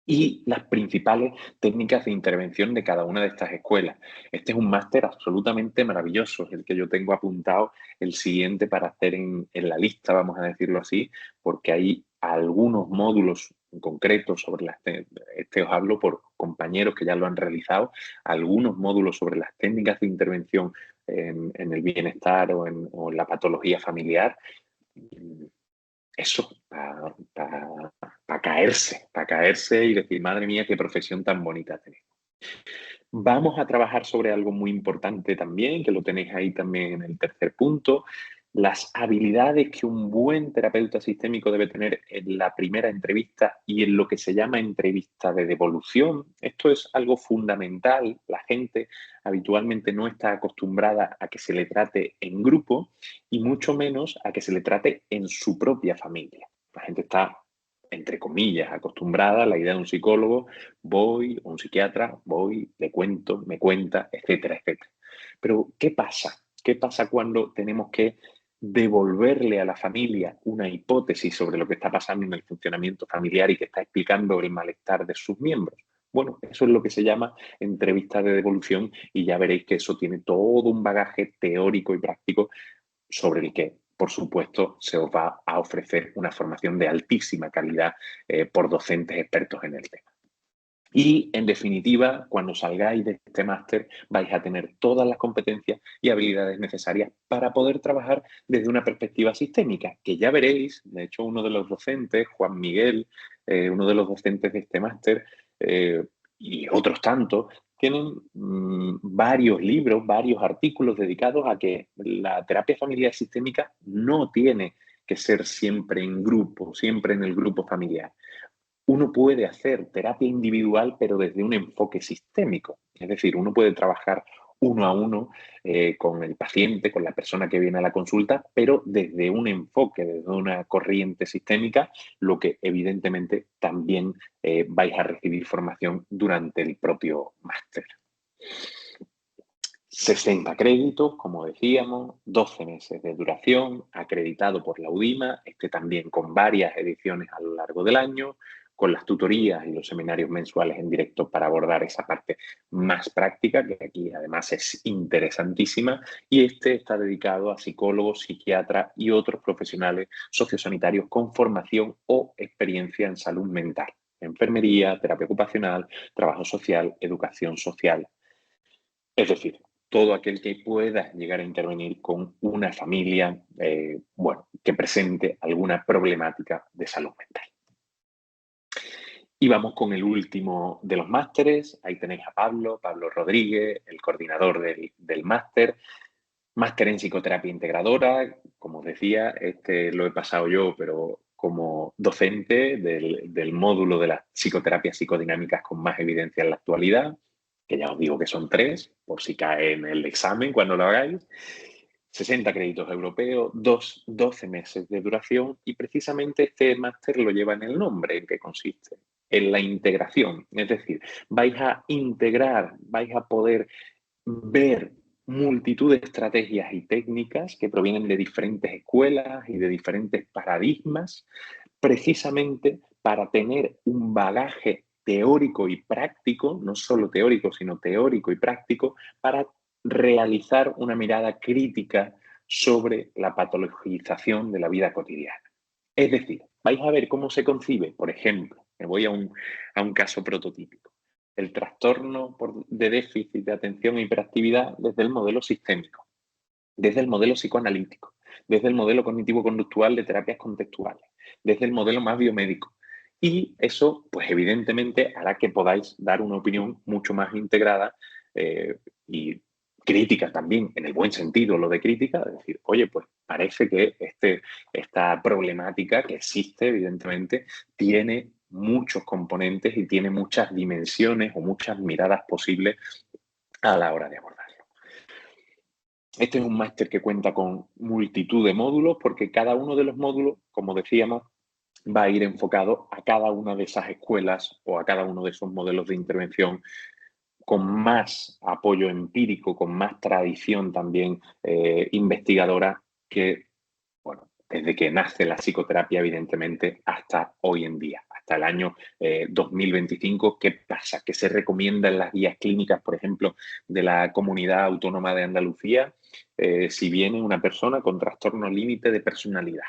y las principales técnicas de intervención de cada una de estas escuelas. Este es un máster absolutamente maravilloso, es el que yo tengo apuntado, el siguiente para hacer en la lista, vamos a decirlo así, porque hay algunos módulos concretos sobre este os hablo por compañeros que ya lo han realizado, algunos módulos sobre las técnicas de intervención en el bienestar o en la patología familiar. Eso, para caerse y decir, madre mía, qué profesión tan bonita tenemos. Vamos a trabajar sobre algo muy importante también, que lo tenéis ahí también en el tercer punto, las habilidades que un buen terapeuta sistémico debe tener en la primera entrevista y en lo que se llama entrevista de devolución. Esto es algo fundamental. La gente habitualmente no está acostumbrada a que se le trate en grupo y mucho menos a que se le trate en su propia familia. La gente está, entre comillas, acostumbrada a la idea de un psicólogo, voy, o un psiquiatra, voy, le cuento, me cuenta, etcétera, etcétera. Pero, ¿qué pasa? ¿Qué pasa cuando tenemos que devolverle a la familia una hipótesis sobre lo que está pasando en el funcionamiento familiar y que está explicando el malestar de sus miembros? Bueno, eso es lo que se llama entrevista de devolución y ya veréis que eso tiene todo un bagaje teórico y práctico sobre el que, por supuesto, se os va a ofrecer una formación de altísima calidad por docentes expertos en el tema. Y, en definitiva, cuando salgáis de este máster vais a tener todas las competencias y habilidades necesarias para poder trabajar desde una perspectiva sistémica, que ya veréis, de hecho, uno de los docentes, Juan Miguel, uno de los docentes de este máster, y otros tantos, tienen varios libros, varios artículos dedicados a que la terapia familiar sistémica no tiene que ser siempre en grupo, siempre en el grupo familiar. Uno puede hacer terapia individual, pero desde un enfoque sistémico. Es decir, uno puede trabajar uno a uno con el paciente, con la persona que viene a la consulta, pero desde un enfoque, desde una corriente sistémica, lo que evidentemente también vais a recibir formación durante el propio máster. 60 créditos, como decíamos, 12 meses de duración, acreditado por la UDIMA, este también con varias ediciones a lo largo del año, con las tutorías y los seminarios mensuales en directo para abordar esa parte más práctica, que aquí además es interesantísima, y este está dedicado a psicólogos, psiquiatras y otros profesionales sociosanitarios con formación o experiencia en salud mental, enfermería, terapia ocupacional, trabajo social, educación social. Es decir, todo aquel que pueda llegar a intervenir con una familia, que presente alguna problemática de salud mental. Y vamos con el último de los másteres. Ahí tenéis a Pablo Rodríguez, el coordinador del máster. Máster en psicoterapia integradora. Como os decía, este lo he pasado yo, pero como docente del módulo de las psicoterapias psicodinámicas con más evidencia en la actualidad, que ya os digo que son 3, por si cae en el examen cuando lo hagáis. 60 créditos europeos, 12 meses de duración y precisamente este máster lo lleva en el nombre. ¿En qué consiste? En la integración. Es decir, vais a integrar, vais a poder ver multitud de estrategias y técnicas que provienen de diferentes escuelas y de diferentes paradigmas, precisamente para tener un bagaje teórico y práctico, no solo teórico, sino teórico y práctico, para realizar una mirada crítica sobre la patologización de la vida cotidiana. Es decir, vais a ver cómo se concibe, por ejemplo, me voy a un caso prototípico, el trastorno de déficit de atención e hiperactividad desde el modelo sistémico, desde el modelo psicoanalítico, desde el modelo cognitivo-conductual de terapias contextuales, desde el modelo más biomédico. Y eso, pues evidentemente, hará que podáis dar una opinión mucho más integrada y crítica también, en el buen sentido lo de crítica, es decir, oye, pues parece que esta problemática que existe, evidentemente, tiene muchos componentes y tiene muchas dimensiones o muchas miradas posibles a la hora de abordarlo. Este es un máster que cuenta con multitud de módulos porque cada uno de los módulos, como decíamos, va a ir enfocado a cada una de esas escuelas o a cada uno de esos modelos de intervención con más apoyo empírico, con más tradición también investigadora que, bueno, desde que nace la psicoterapia, evidentemente, hasta hoy en día, hasta el año 2025. ¿Qué pasa? ¿Qué se recomienda en las guías clínicas, por ejemplo, de la Comunidad Autónoma de Andalucía, si viene una persona con trastorno límite de personalidad?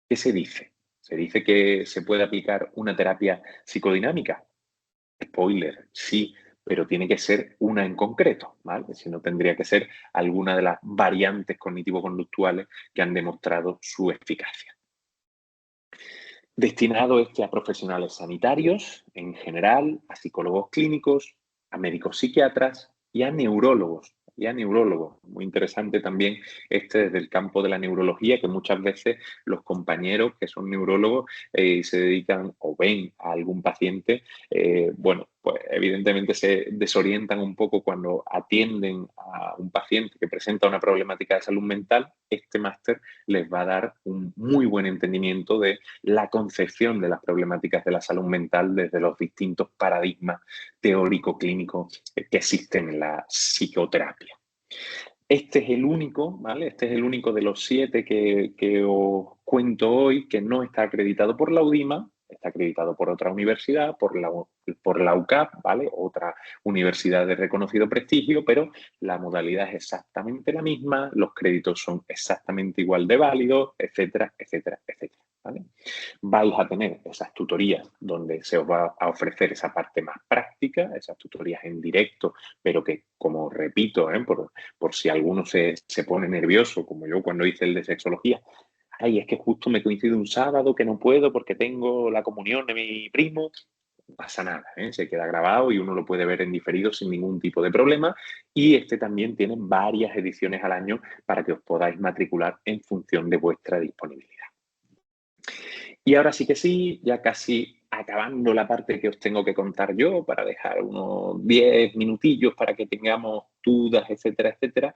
¿Qué se dice? ¿Se dice que se puede aplicar una terapia psicodinámica? Spoiler, sí, pero tiene que ser una en concreto, ¿vale? Si no, tendría que ser alguna de las variantes cognitivo-conductuales que han demostrado su eficacia. Destinado a profesionales sanitarios en general, a psicólogos clínicos, a médicos psiquiatras y a neurólogos. Muy interesante también desde el campo de la neurología, que muchas veces los compañeros que son neurólogos se dedican o ven a algún paciente, bueno, pues evidentemente se desorientan un poco cuando atienden a un paciente que presenta una problemática de salud mental. Este máster les va a dar un muy buen entendimiento de la concepción de las problemáticas de la salud mental desde los distintos paradigmas teórico-clínicos que existen en la psicoterapia. Este es el único, ¿vale? Este es el único de los 7 que os cuento hoy que no está acreditado por la UDIMA, está acreditado por otra universidad, por la UCAP, ¿vale? Otra universidad de reconocido prestigio, pero la modalidad es exactamente la misma, los créditos son exactamente igual de válidos, etcétera, etcétera, etcétera, ¿vale? Vais a tener esas tutorías donde se os va a ofrecer esa parte más práctica, esas tutorías en directo, pero que, como repito, por si alguno se pone nervioso, como yo cuando hice el de sexología, ay, es que justo me coincide un sábado que no puedo porque tengo la comunión de mi primo. No pasa nada, se queda grabado y uno lo puede ver en diferido sin ningún tipo de problema. Y este también tiene varias ediciones al año para que os podáis matricular en función de vuestra disponibilidad. Y ahora sí que sí, ya casi acabando la parte que os tengo que contar yo para dejar unos 10 minutillos para que tengamos dudas, etcétera, etcétera,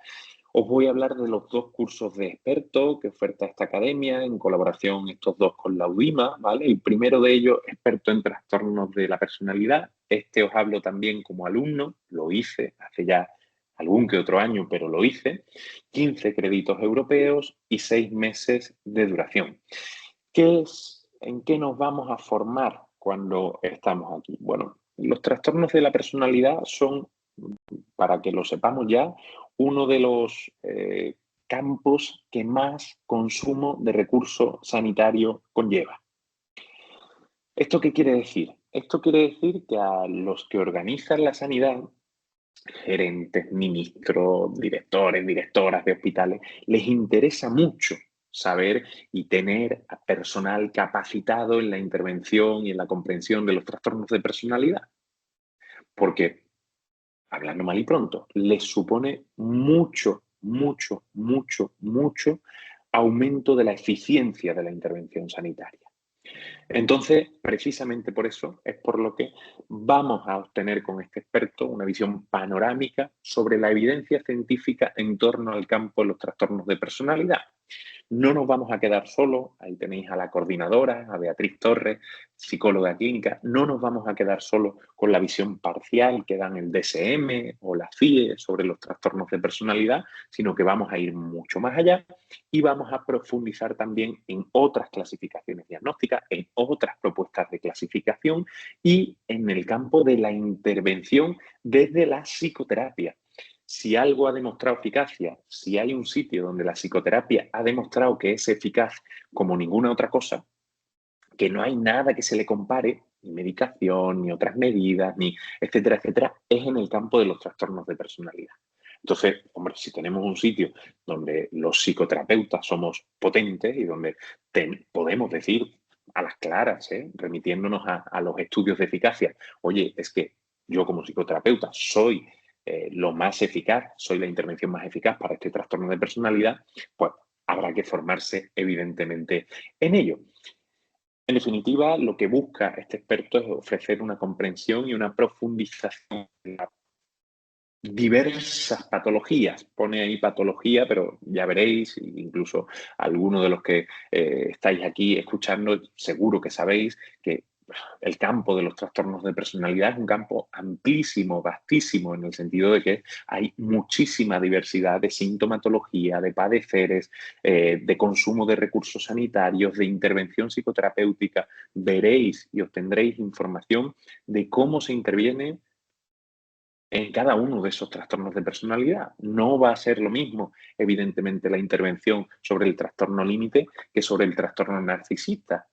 os voy a hablar de los 2 cursos de experto que oferta esta academia, en colaboración estos 2 con la UDIMA, ¿vale? El primero de ellos, experto en trastornos de la personalidad. Este os hablo también como alumno, lo hice hace ya algún que otro año, pero lo hice. 15 créditos europeos y 6 meses de duración. ¿En qué nos vamos a formar cuando estamos aquí? Bueno, los trastornos de la personalidad son, para que lo sepamos ya, uno de los campos que más consumo de recursos sanitarios conlleva. ¿Esto qué quiere decir? Esto quiere decir que a los que organizan la sanidad, gerentes, ministros, directores, directoras de hospitales, les interesa mucho saber y tener a personal capacitado en la intervención y en la comprensión de los trastornos de personalidad. Porque, hablando mal y pronto, les supone mucho, mucho, mucho, mucho aumento de la eficiencia de la intervención sanitaria. Entonces, precisamente por eso es por lo que vamos a obtener con este experto una visión panorámica sobre la evidencia científica en torno al campo de los trastornos de personalidad. No nos vamos a quedar solos, ahí tenéis a la coordinadora, a Beatriz Torres, psicóloga clínica, no nos vamos a quedar solos con la visión parcial que dan el DSM o la CIE sobre los trastornos de personalidad, sino que vamos a ir mucho más allá y vamos a profundizar también en otras clasificaciones diagnósticas, en otras propuestas de clasificación y en el campo de la intervención desde la psicoterapia. Si algo ha demostrado eficacia, si hay un sitio donde la psicoterapia ha demostrado que es eficaz como ninguna otra cosa, que no hay nada que se le compare, ni medicación, ni otras medidas, ni etcétera, etcétera, es en el campo de los trastornos de personalidad. Entonces, hombre, si tenemos un sitio donde los psicoterapeutas somos potentes y donde podemos decir a las claras, remitiéndonos a los estudios de eficacia. Oye, es que yo como psicoterapeuta soy lo más eficaz, soy la intervención más eficaz para este trastorno de personalidad, pues habrá que formarse evidentemente en ello. En definitiva, lo que busca este experto es ofrecer una comprensión y una profundización de las diversas patologías. Pone ahí patología, pero ya veréis, incluso algunos de los que estáis aquí escuchando, seguro que sabéis que el campo de los trastornos de personalidad es un campo amplísimo, vastísimo, en el sentido de que hay muchísima diversidad de sintomatología, de padeceres, de consumo de recursos sanitarios, de intervención psicoterapéutica. Veréis y obtendréis información de cómo se interviene en cada uno de esos trastornos de personalidad. No va a ser lo mismo, evidentemente, la intervención sobre el trastorno límite que sobre el trastorno narcisista.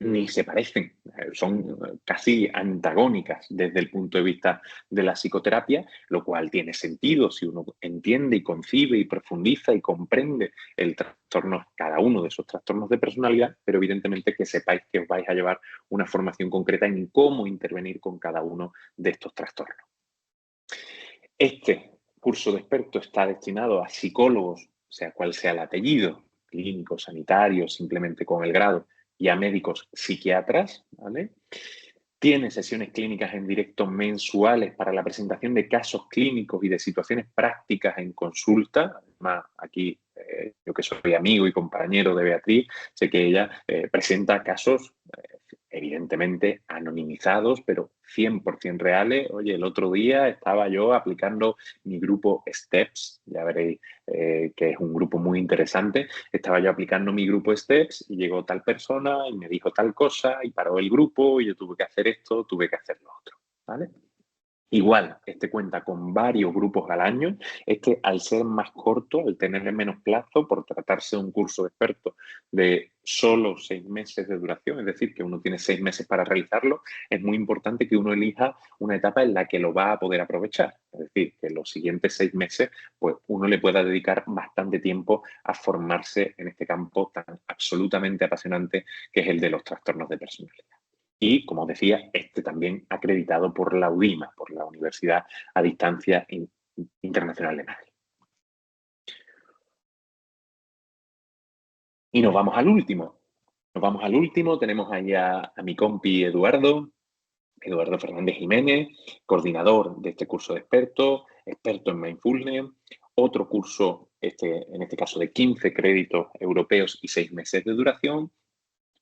Ni se parecen, son casi antagónicas desde el punto de vista de la psicoterapia, lo cual tiene sentido si uno entiende y concibe y profundiza y comprende el trastorno, cada uno de esos trastornos de personalidad, pero evidentemente que sepáis que os vais a llevar una formación concreta en cómo intervenir con cada uno de estos trastornos. Este curso de experto está destinado a psicólogos, sea cual sea el apellido, clínicos, sanitarios, simplemente con el grado, y a médicos psiquiatras, ¿vale? Tiene sesiones clínicas en directo mensuales para la presentación de casos clínicos y de situaciones prácticas en consulta. Además, aquí yo que soy amigo y compañero de Beatriz, sé que ella presenta casos evidentemente anonimizados, pero 100% reales. Oye, el otro día estaba yo aplicando mi grupo STEPS, ya veréis que es un grupo muy interesante. Estaba yo aplicando mi grupo STEPS y llegó tal persona y me dijo tal cosa y paró el grupo y yo tuve que hacer esto, tuve que hacer lo otro, ¿vale? Igual, este cuenta con varios grupos al año. Este, al ser más corto, al tener menos plazo, por tratarse de un curso de experto de solo 6 meses de duración, es decir, que uno tiene 6 meses para realizarlo, es muy importante que uno elija una etapa en la que lo va a poder aprovechar. Es decir, que los siguientes 6 meses, pues uno le pueda dedicar bastante tiempo a formarse en este campo tan absolutamente apasionante que es el de los trastornos de personalidad. Y, como decía, este también acreditado por la UDIMA, por la Universidad a Distancia Internacional de Madrid. Y nos vamos al último. Nos vamos al último. Tenemos ahí a mi compi Eduardo Fernández Jiménez, coordinador de este curso de experto, experto en mindfulness, otro curso, en este caso de 15 créditos europeos y 6 meses de duración.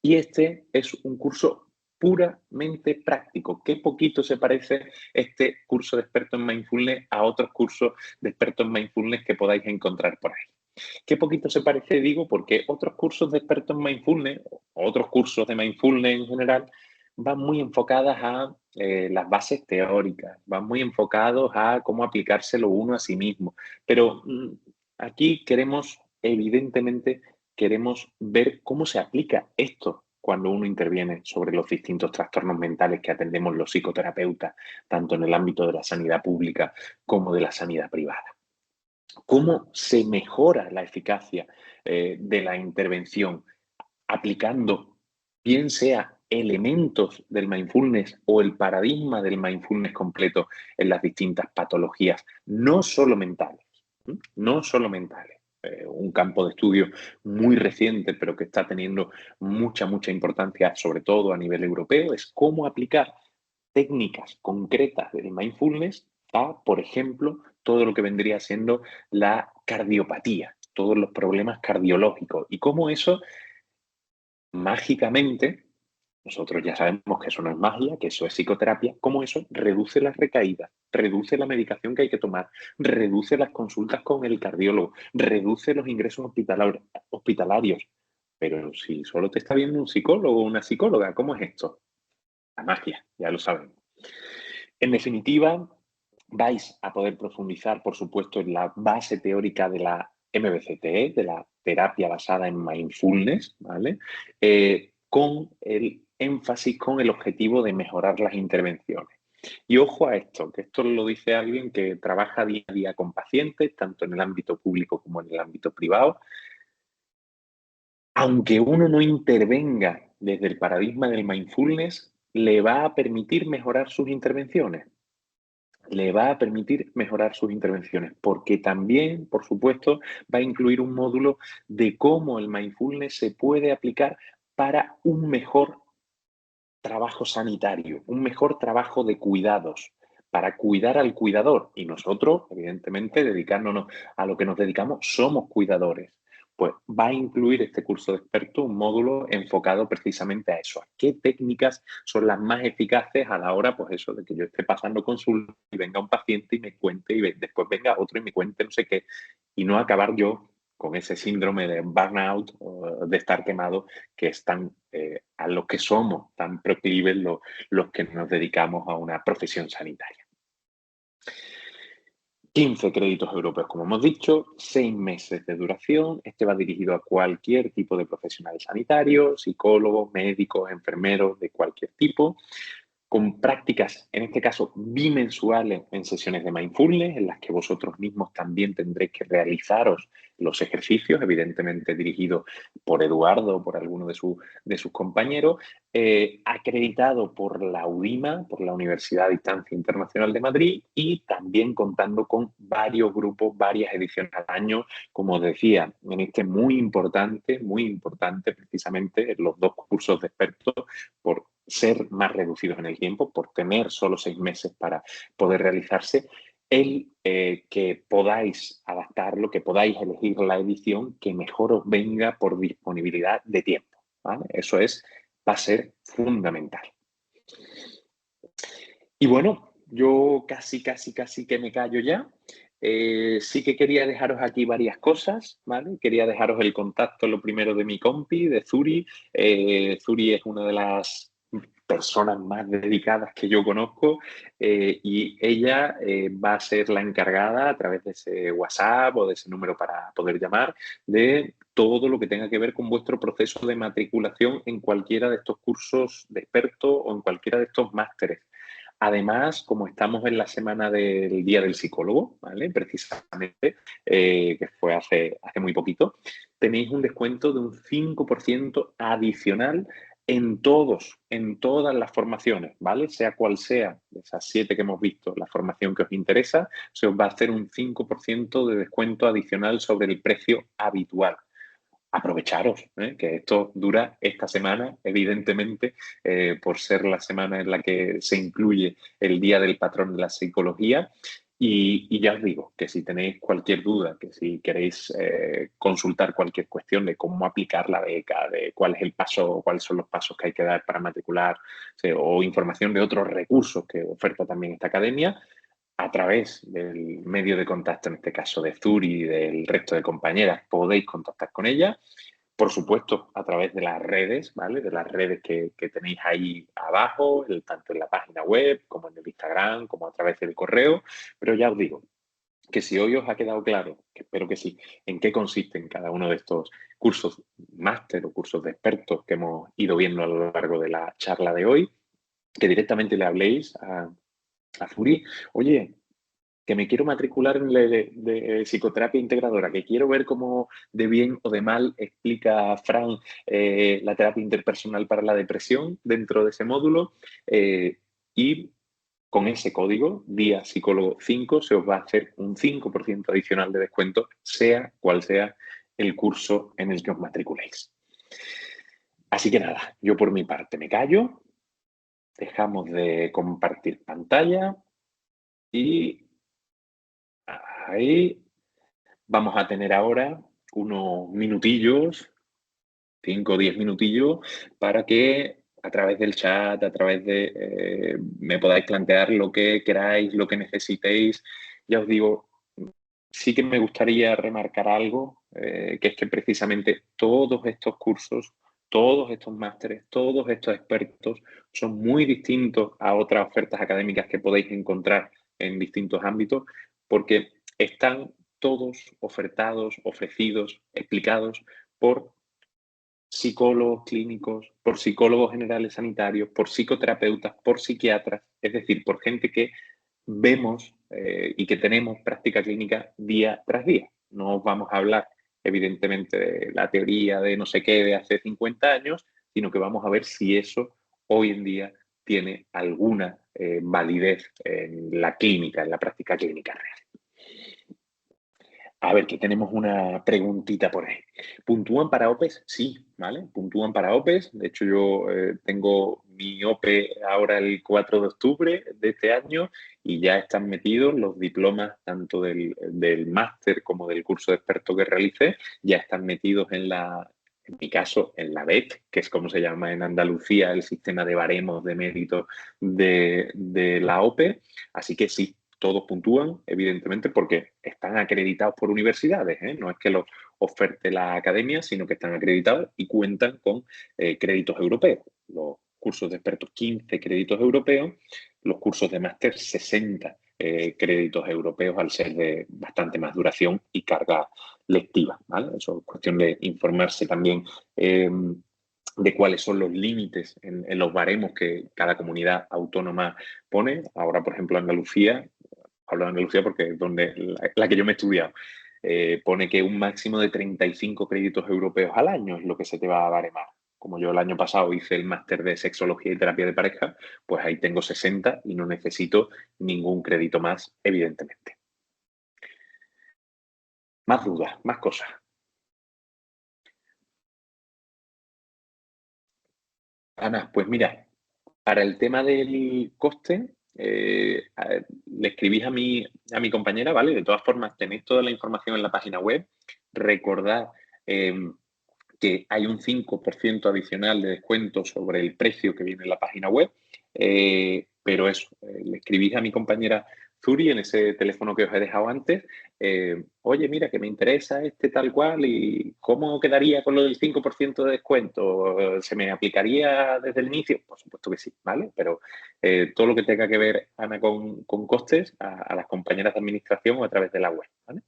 Y este es un curso puramente práctico. Qué poquito se parece este curso de experto en mindfulness a otros cursos de expertos en mindfulness que podáis encontrar por ahí. Qué poquito se parece, digo, porque otros cursos de expertos en mindfulness, o otros cursos de mindfulness en general, van muy enfocadas a las bases teóricas, van muy enfocados a cómo aplicárselo uno a sí mismo. Pero aquí queremos, evidentemente, queremos ver cómo se aplica esto cuando uno interviene sobre los distintos trastornos mentales que atendemos los psicoterapeutas, tanto en el ámbito de la sanidad pública como de la sanidad privada. ¿Cómo se mejora la eficacia de la intervención aplicando, bien sea elementos del mindfulness o el paradigma del mindfulness completo en las distintas patologías, no solo mentales, no solo mentales? Un campo de estudio muy reciente, pero que está teniendo mucha importancia, sobre todo a nivel europeo, es cómo aplicar técnicas concretas del mindfulness a, por ejemplo, todo lo que vendría siendo la cardiopatía, todos los problemas cardiológicos y cómo eso mágicamente, nosotros ya sabemos que eso no es magia, que eso es psicoterapia, cómo eso reduce las recaídas, reduce la medicación que hay que tomar, reduce las consultas con el cardiólogo, reduce los ingresos hospitalarios. Pero si solo te está viendo un psicólogo o una psicóloga, ¿cómo es esto? La magia, ya lo sabemos. En definitiva, vais a poder profundizar, por supuesto, en la base teórica de la MBCT, de la terapia basada en mindfulness, ¿vale? Con el énfasis, con el objetivo de mejorar las intervenciones. Y ojo a esto, que esto lo dice alguien que trabaja día a día con pacientes, tanto en el ámbito público como en el ámbito privado. aunque uno no intervenga desde el paradigma del mindfulness, le va a permitir mejorar sus intervenciones. Le va a permitir mejorar sus intervenciones, porque también, por supuesto, va a incluir un módulo de cómo el mindfulness se puede aplicar para un mejor trabajo sanitario, un mejor trabajo de cuidados, para cuidar al cuidador. Y nosotros, evidentemente, dedicándonos a lo que nos dedicamos, somos cuidadores. Pues va a incluir este curso de experto un módulo enfocado precisamente a eso, a qué técnicas son las más eficaces a la hora, pues eso, de que yo esté pasando consulta y venga un paciente y me cuente y después venga otro y me cuente no sé qué, y no acabar yo con ese síndrome de burnout, de estar quemado, que es tan, a lo que somos tan proclives los que nos dedicamos a una profesión sanitaria. 15 créditos europeos, como hemos dicho, 6 meses de duración. Este va dirigido a cualquier tipo de profesional sanitario, psicólogos, médicos, enfermeros de cualquier tipo, con prácticas, en este caso, bimensuales en sesiones de mindfulness, en las que vosotros mismos también tendréis que realizaros los ejercicios, evidentemente dirigidos por Eduardo o por alguno de sus compañeros, acreditado por la UDIMA, por la Universidad a Distancia Internacional de Madrid, y también contando con varios grupos, varias ediciones al año, como os decía, en este muy importante precisamente los 2 cursos de expertos por ser más reducidos en el tiempo, por tener solo 6 meses para poder realizarse, el que podáis adaptarlo, que podáis elegir la edición que mejor os venga por disponibilidad de tiempo, ¿vale? Eso va a ser fundamental. Y bueno, yo casi que me callo ya. Sí que quería dejaros aquí varias cosas, ¿vale? Quería dejaros el contacto, lo primero, de mi compi, de Zuri. Zuri es una de las personas más dedicadas que yo conozco, y ella va a ser la encargada, a través de ese WhatsApp o de ese número para poder llamar, de todo lo que tenga que ver con vuestro proceso de matriculación en cualquiera de estos cursos de experto o en cualquiera de estos másteres. Además, como estamos en la semana del Día del Psicólogo, ¿vale? Precisamente, que fue hace muy poquito, tenéis un descuento de un 5% adicional en todas las formaciones, ¿vale? Sea cual sea, de esas 7 que hemos visto, la formación que os interesa, se os va a hacer un 5% de descuento adicional sobre el precio habitual. Aprovecharos, que esto dura esta semana, evidentemente, por ser la semana en la que se incluye el Día del Patrón de la Psicología. Y ya os digo que si tenéis cualquier duda, que si queréis consultar cualquier cuestión de cómo aplicar la beca, de cuál es el paso, cuáles son los pasos que hay que dar para matricular, o información de otros recursos que oferta también esta academia, a través del medio de contacto, en este caso de Zuri y del resto de compañeras, podéis contactar con ella. Por supuesto, a través de las redes, ¿vale? De las redes que tenéis ahí abajo, tanto en la página web, como en el Instagram, como a través del correo. Pero ya os digo que si hoy os ha quedado claro, que espero que sí, en qué consisten cada uno de estos cursos máster o cursos de expertos que hemos ido viendo a lo largo de la charla de hoy, que directamente le habléis a Zuri: oye, que me quiero matricular en de psicoterapia integradora, que quiero ver cómo de bien o de mal explica Fran la terapia interpersonal para la depresión dentro de ese módulo, y con ese código, Día Psicólogo 5, se os va a hacer un 5% adicional de descuento, sea cual sea el curso en el que os matriculéis. Así que nada, yo por mi parte me callo, dejamos de compartir pantalla y ahí vamos a tener ahora unos minutillos, 5 o 10 minutillos, para que a través del chat, a través de, me podáis plantear lo que queráis, lo que necesitéis. Ya os digo, sí que me gustaría remarcar algo, que es que precisamente todos estos cursos, todos estos másteres, todos estos expertos son muy distintos a otras ofertas académicas que podéis encontrar en distintos ámbitos, porque están todos ofertados, ofrecidos, explicados por psicólogos clínicos, por psicólogos generales sanitarios, por psicoterapeutas, por psiquiatras, es decir, por gente que vemos y que tenemos práctica clínica día tras día. No os vamos a hablar evidentemente, de la teoría de no sé qué de hace 50 años, sino que vamos a ver si eso hoy en día tiene alguna validez en la clínica, en la práctica clínica real. A ver, que tenemos una preguntita por ahí. ¿Puntúan para OPEs? Sí, ¿vale? Puntúan para OPEs. De hecho, yo tengo mi OPE ahora el 4 de octubre de este año y ya están metidos los diplomas tanto del máster como del curso de experto que realicé, ya están metidos en mi caso, en la BEC, que es como se llama en Andalucía el sistema de baremos de mérito de la OPE. Así que sí, todos puntúan, evidentemente, porque están acreditados por universidades, ¿eh? No es que los oferte la academia, sino que están acreditados y cuentan con créditos europeos. Los cursos de expertos, 15 créditos europeos, los cursos de máster, 60 créditos europeos, al ser de bastante más duración y carga lectiva, ¿vale? Eso es cuestión de informarse también de cuáles son los límites en los baremos que cada comunidad autónoma pone. Ahora, por ejemplo, Andalucía, hablo de Andalucía porque es donde la que yo me he estudiado, pone que un máximo de 35 créditos europeos al año es lo que se te va a baremar. Como yo el año pasado hice el máster de sexología y terapia de pareja, pues ahí tengo 60 y no necesito ningún crédito más, evidentemente. Más dudas, más cosas. Ana, pues mira, para el tema del coste, le escribís a mi compañera, ¿vale? De todas formas, tenéis toda la información en la página web. Recordad eh, que hay un 5% adicional de descuento sobre el precio que viene en la página web. Pero eso, le escribís a mi compañera Zuri en ese teléfono que os he dejado antes. Oye, mira, que me interesa este tal cual y ¿cómo quedaría con lo del 5% de descuento? ¿Se me aplicaría desde el inicio? Por supuesto que sí, ¿vale? Pero todo lo que tenga que ver, Ana, con costes, a las compañeras de administración o a través de la web, ¿vale?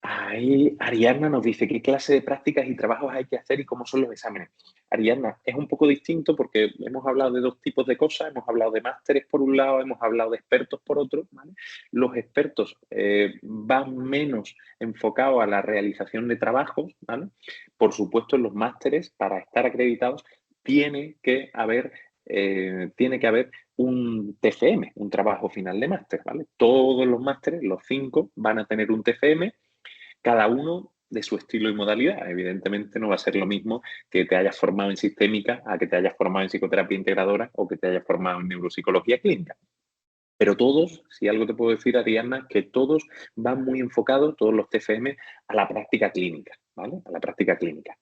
Ahí Ariadna nos dice qué clase de prácticas y trabajos hay que hacer y cómo son los exámenes. Ariadna, es un poco distinto porque hemos hablado de dos tipos de cosas, hemos hablado de másteres por un lado, hemos hablado de expertos por otro, ¿vale? Los expertos van menos enfocados a la realización de trabajos, ¿vale? Por supuesto, en los másteres, para estar acreditados, tiene que haber un TFM, un trabajo final de máster, ¿vale? Todos los másteres, los 5, van a tener un TFM, cada uno de su estilo y modalidad. Evidentemente no va a ser lo mismo que te hayas formado en sistémica a que te hayas formado en psicoterapia integradora o que te hayas formado en neuropsicología clínica. Pero todos, si algo te puedo decir, Ariadna, que todos van muy enfocados, todos los TFM, a la práctica clínica, ¿vale? A la práctica clínica.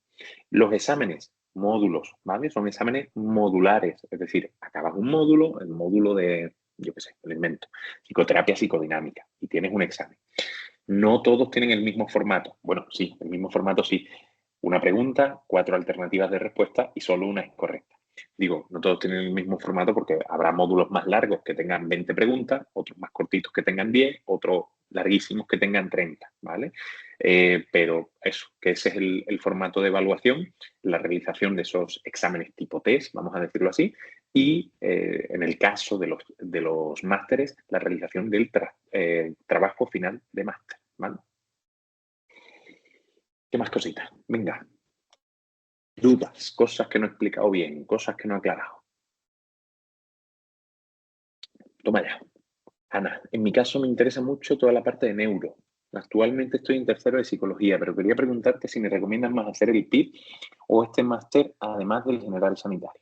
Los exámenes, módulos, ¿vale? Son exámenes modulares, es decir, acabas un módulo, el módulo de, yo qué sé, lo invento, psicoterapia psicodinámica, y tienes un examen. No todos tienen el mismo formato. Bueno, sí, el mismo formato sí. Una pregunta, 4 alternativas de respuesta y solo una es correcta. Digo, no todos tienen el mismo formato porque habrá módulos más largos que tengan 20 preguntas, otros más cortitos que tengan 10, otros larguísimos que tengan 30, ¿vale? Pero eso, que ese es el formato de evaluación, la realización de esos exámenes tipo test, vamos a decirlo así, y en el caso de los másteres, la realización del trabajo final de máster, ¿vale? ¿Qué más cositas? Venga, dudas, cosas que no he explicado bien, cosas que no he aclarado. Toma ya. Ana, en mi caso me interesa mucho toda la parte de neuro. Actualmente estoy en tercero de psicología, pero quería preguntarte si me recomiendas más hacer el PIB o este máster además del general sanitario.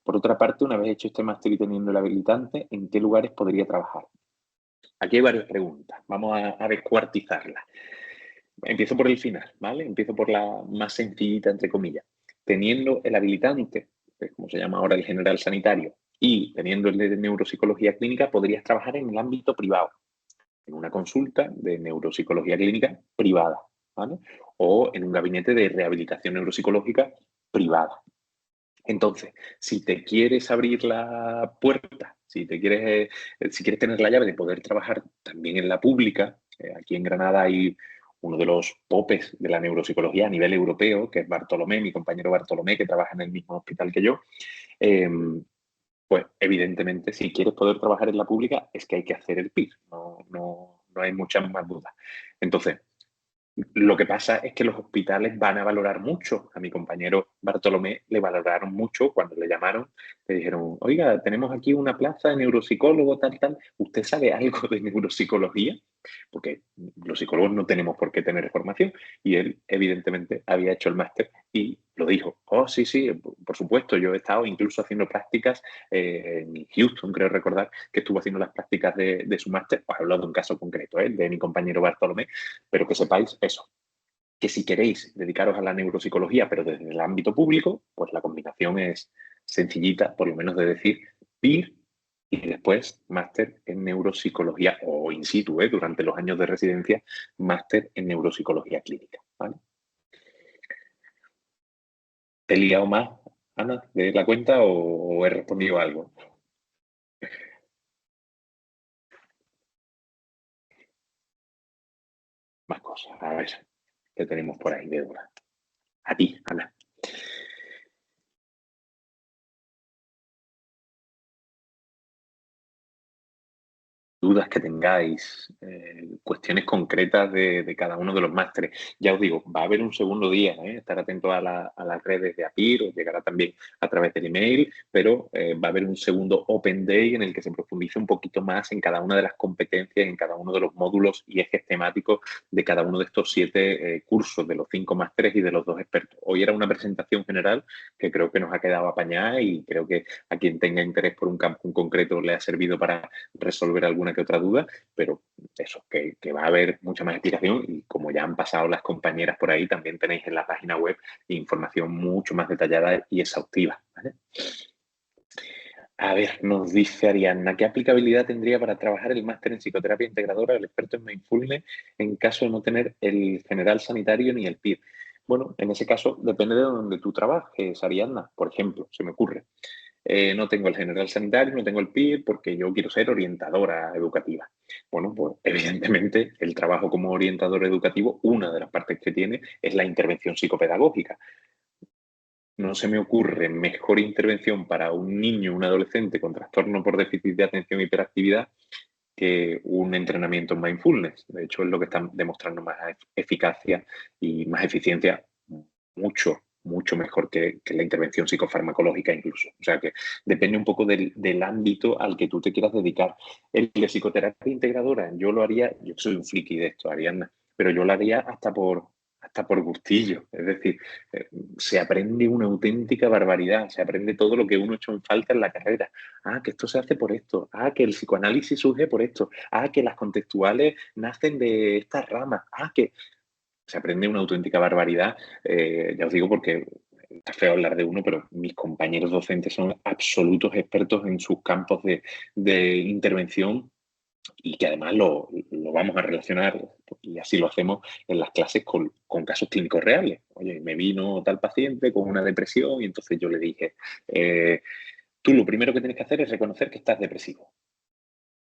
Por otra parte, una vez hecho este máster y teniendo el habilitante, ¿en qué lugares podría trabajar? Aquí hay varias preguntas. Vamos a descuartizarlas. Empiezo por el final, ¿vale? Empiezo por la más sencillita, entre comillas. Teniendo el habilitante, que es como se llama ahora el general sanitario, y teniendo el de neuropsicología clínica, podrías trabajar en el ámbito privado, en una consulta de neuropsicología clínica privada, ¿vale? O en un gabinete de rehabilitación neuropsicológica privada. Entonces, si te quieres abrir la puerta, si quieres tener la llave de poder trabajar también en la pública, aquí en Granada hay uno de los popes de la neuropsicología a nivel europeo, que es Bartolomé, mi compañero Bartolomé, que trabaja en el mismo hospital que yo. eh, pues evidentemente, si quieres poder trabajar en la pública, es que hay que hacer el PIR, no hay muchas más dudas. Entonces, Lo que pasa es que los hospitales van a valorar mucho. A mi compañero Bartolomé le valoraron mucho cuando le llamaron. Le dijeron, oiga, tenemos aquí una plaza de neuropsicólogo, tal, tal. ¿Usted sabe algo de neuropsicología? Porque los psicólogos no tenemos por qué tener formación. Y él, evidentemente, había hecho el máster y lo dijo. Oh, sí, sí, por supuesto. Yo he estado incluso haciendo prácticas en Houston, creo recordar, que estuvo haciendo las prácticas de su máster. Pues he hablado de un caso concreto, de mi compañero Bartolomé, pero que sepáis eso, que si queréis dedicaros a la neuropsicología, pero desde el ámbito público, pues la combinación es sencillita, por lo menos de decir PIR y después máster en neuropsicología o in situ, durante los años de residencia, máster en neuropsicología clínica. ¿Vale? ¿Te he liado más, Ana, de la cuenta o he respondido algo? Más cosas. A ver, ¿qué tenemos por ahí de duda? A ti, Ana. Dudas que tengáis, cuestiones concretas de cada uno de los másteres. Ya os digo, va a haber un segundo día, estar atento a las redes de APIR, os llegará también a través del email, pero va a haber un segundo Open Day en el que se profundice un poquito más en cada una de las competencias, en cada uno de los módulos y ejes temáticos de cada uno de estos 7 cursos, de los 5 másteres y de los 2 expertos. Hoy era una presentación general que creo que nos ha quedado apañada y creo que a quien tenga interés por un campo en concreto le ha servido para resolver alguna que otra duda, pero eso, que va a haber mucha más explicación y como ya han pasado las compañeras por ahí, también tenéis en la página web información mucho más detallada y exhaustiva. ¿Vale? A ver, nos dice Ariadna, ¿qué aplicabilidad tendría para trabajar el máster en psicoterapia integradora, el experto en mindfulness, en caso de no tener el general sanitario ni el PIR? Bueno, en ese caso depende de donde tú trabajes, Ariadna. Por ejemplo, se me ocurre, no tengo el general sanitario, no tengo el PIR porque yo quiero ser orientadora educativa. Bueno, pues evidentemente el trabajo como orientador educativo, una de las partes que tiene es la intervención psicopedagógica. No se me ocurre mejor intervención para un niño, un adolescente con trastorno por déficit de atención e hiperactividad que un entrenamiento en mindfulness. De hecho, es lo que están demostrando más eficacia y más eficiencia, mucho, mucho mejor que la intervención psicofarmacológica incluso. O sea que depende un poco del ámbito al que tú te quieras dedicar. El de psicoterapia integradora, yo lo haría, yo soy un friki de esto, Ariadna, pero yo lo haría hasta por gustillo. Es decir, eh, se aprende una auténtica barbaridad, se aprende todo lo que uno ha hecho en falta en la carrera. Ah, que esto se hace por esto. Ah, que el psicoanálisis surge por esto. Ah, que las contextuales nacen de estas ramas. Ah, que se aprende una auténtica barbaridad. Ya os digo porque está feo hablar de uno, pero mis compañeros docentes son absolutos expertos en sus campos de intervención y que además lo vamos a relacionar, y así lo hacemos en las clases con casos clínicos reales. Oye, me vino tal paciente con una depresión y entonces yo le dije, tú lo primero que tienes que hacer es reconocer que estás depresivo,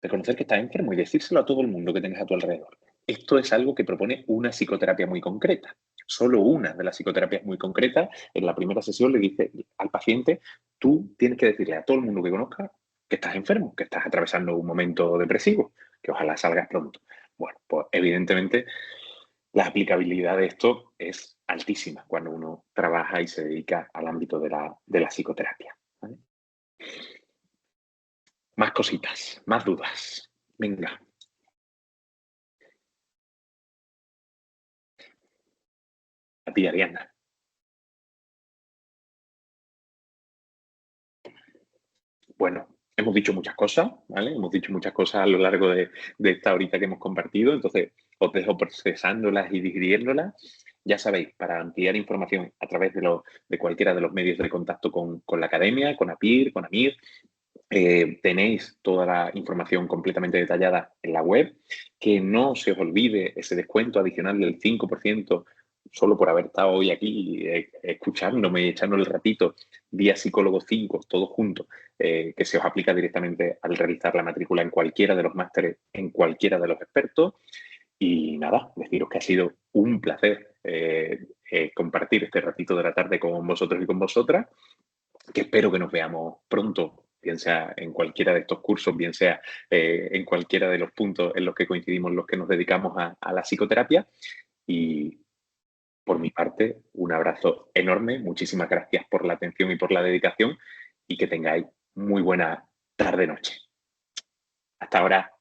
reconocer que estás enfermo y decírselo a todo el mundo que tengas a tu alrededor. Esto es algo que propone una psicoterapia muy concreta. Solo una de las psicoterapias muy concretas, en la primera sesión le dice al paciente, tú tienes que decirle a todo el mundo que conozca que estás enfermo, que estás atravesando un momento depresivo, que ojalá salgas pronto. Bueno, pues evidentemente la aplicabilidad de esto es altísima cuando uno trabaja y se dedica al ámbito de la psicoterapia. ¿Vale? Más cositas, más dudas. Venga, a ti, Ariana. Bueno, hemos dicho muchas cosas, ¿vale? Hemos dicho muchas cosas a lo largo de esta horita que hemos compartido, entonces os dejo procesándolas y digiriéndolas. Ya sabéis, para ampliar información a través de cualquiera de los medios de contacto con la academia, con APIR, con AMIR, tenéis toda la información completamente detallada en la web. Que no se os olvide ese descuento adicional del 5% solo por haber estado hoy aquí escuchándome y echando el ratito, vía Psicólogo 5, todos juntos, que se os aplica directamente al realizar la matrícula en cualquiera de los másteres, en cualquiera de los expertos. Y nada, deciros que ha sido un placer compartir este ratito de la tarde con vosotros y con vosotras, que espero que nos veamos pronto, bien sea en cualquiera de estos cursos, bien sea en cualquiera de los puntos en los que coincidimos los que nos dedicamos a la psicoterapia. Y por mi parte, un abrazo enorme. Muchísimas gracias por la atención y por la dedicación y que tengáis muy buena tarde-noche. Hasta ahora.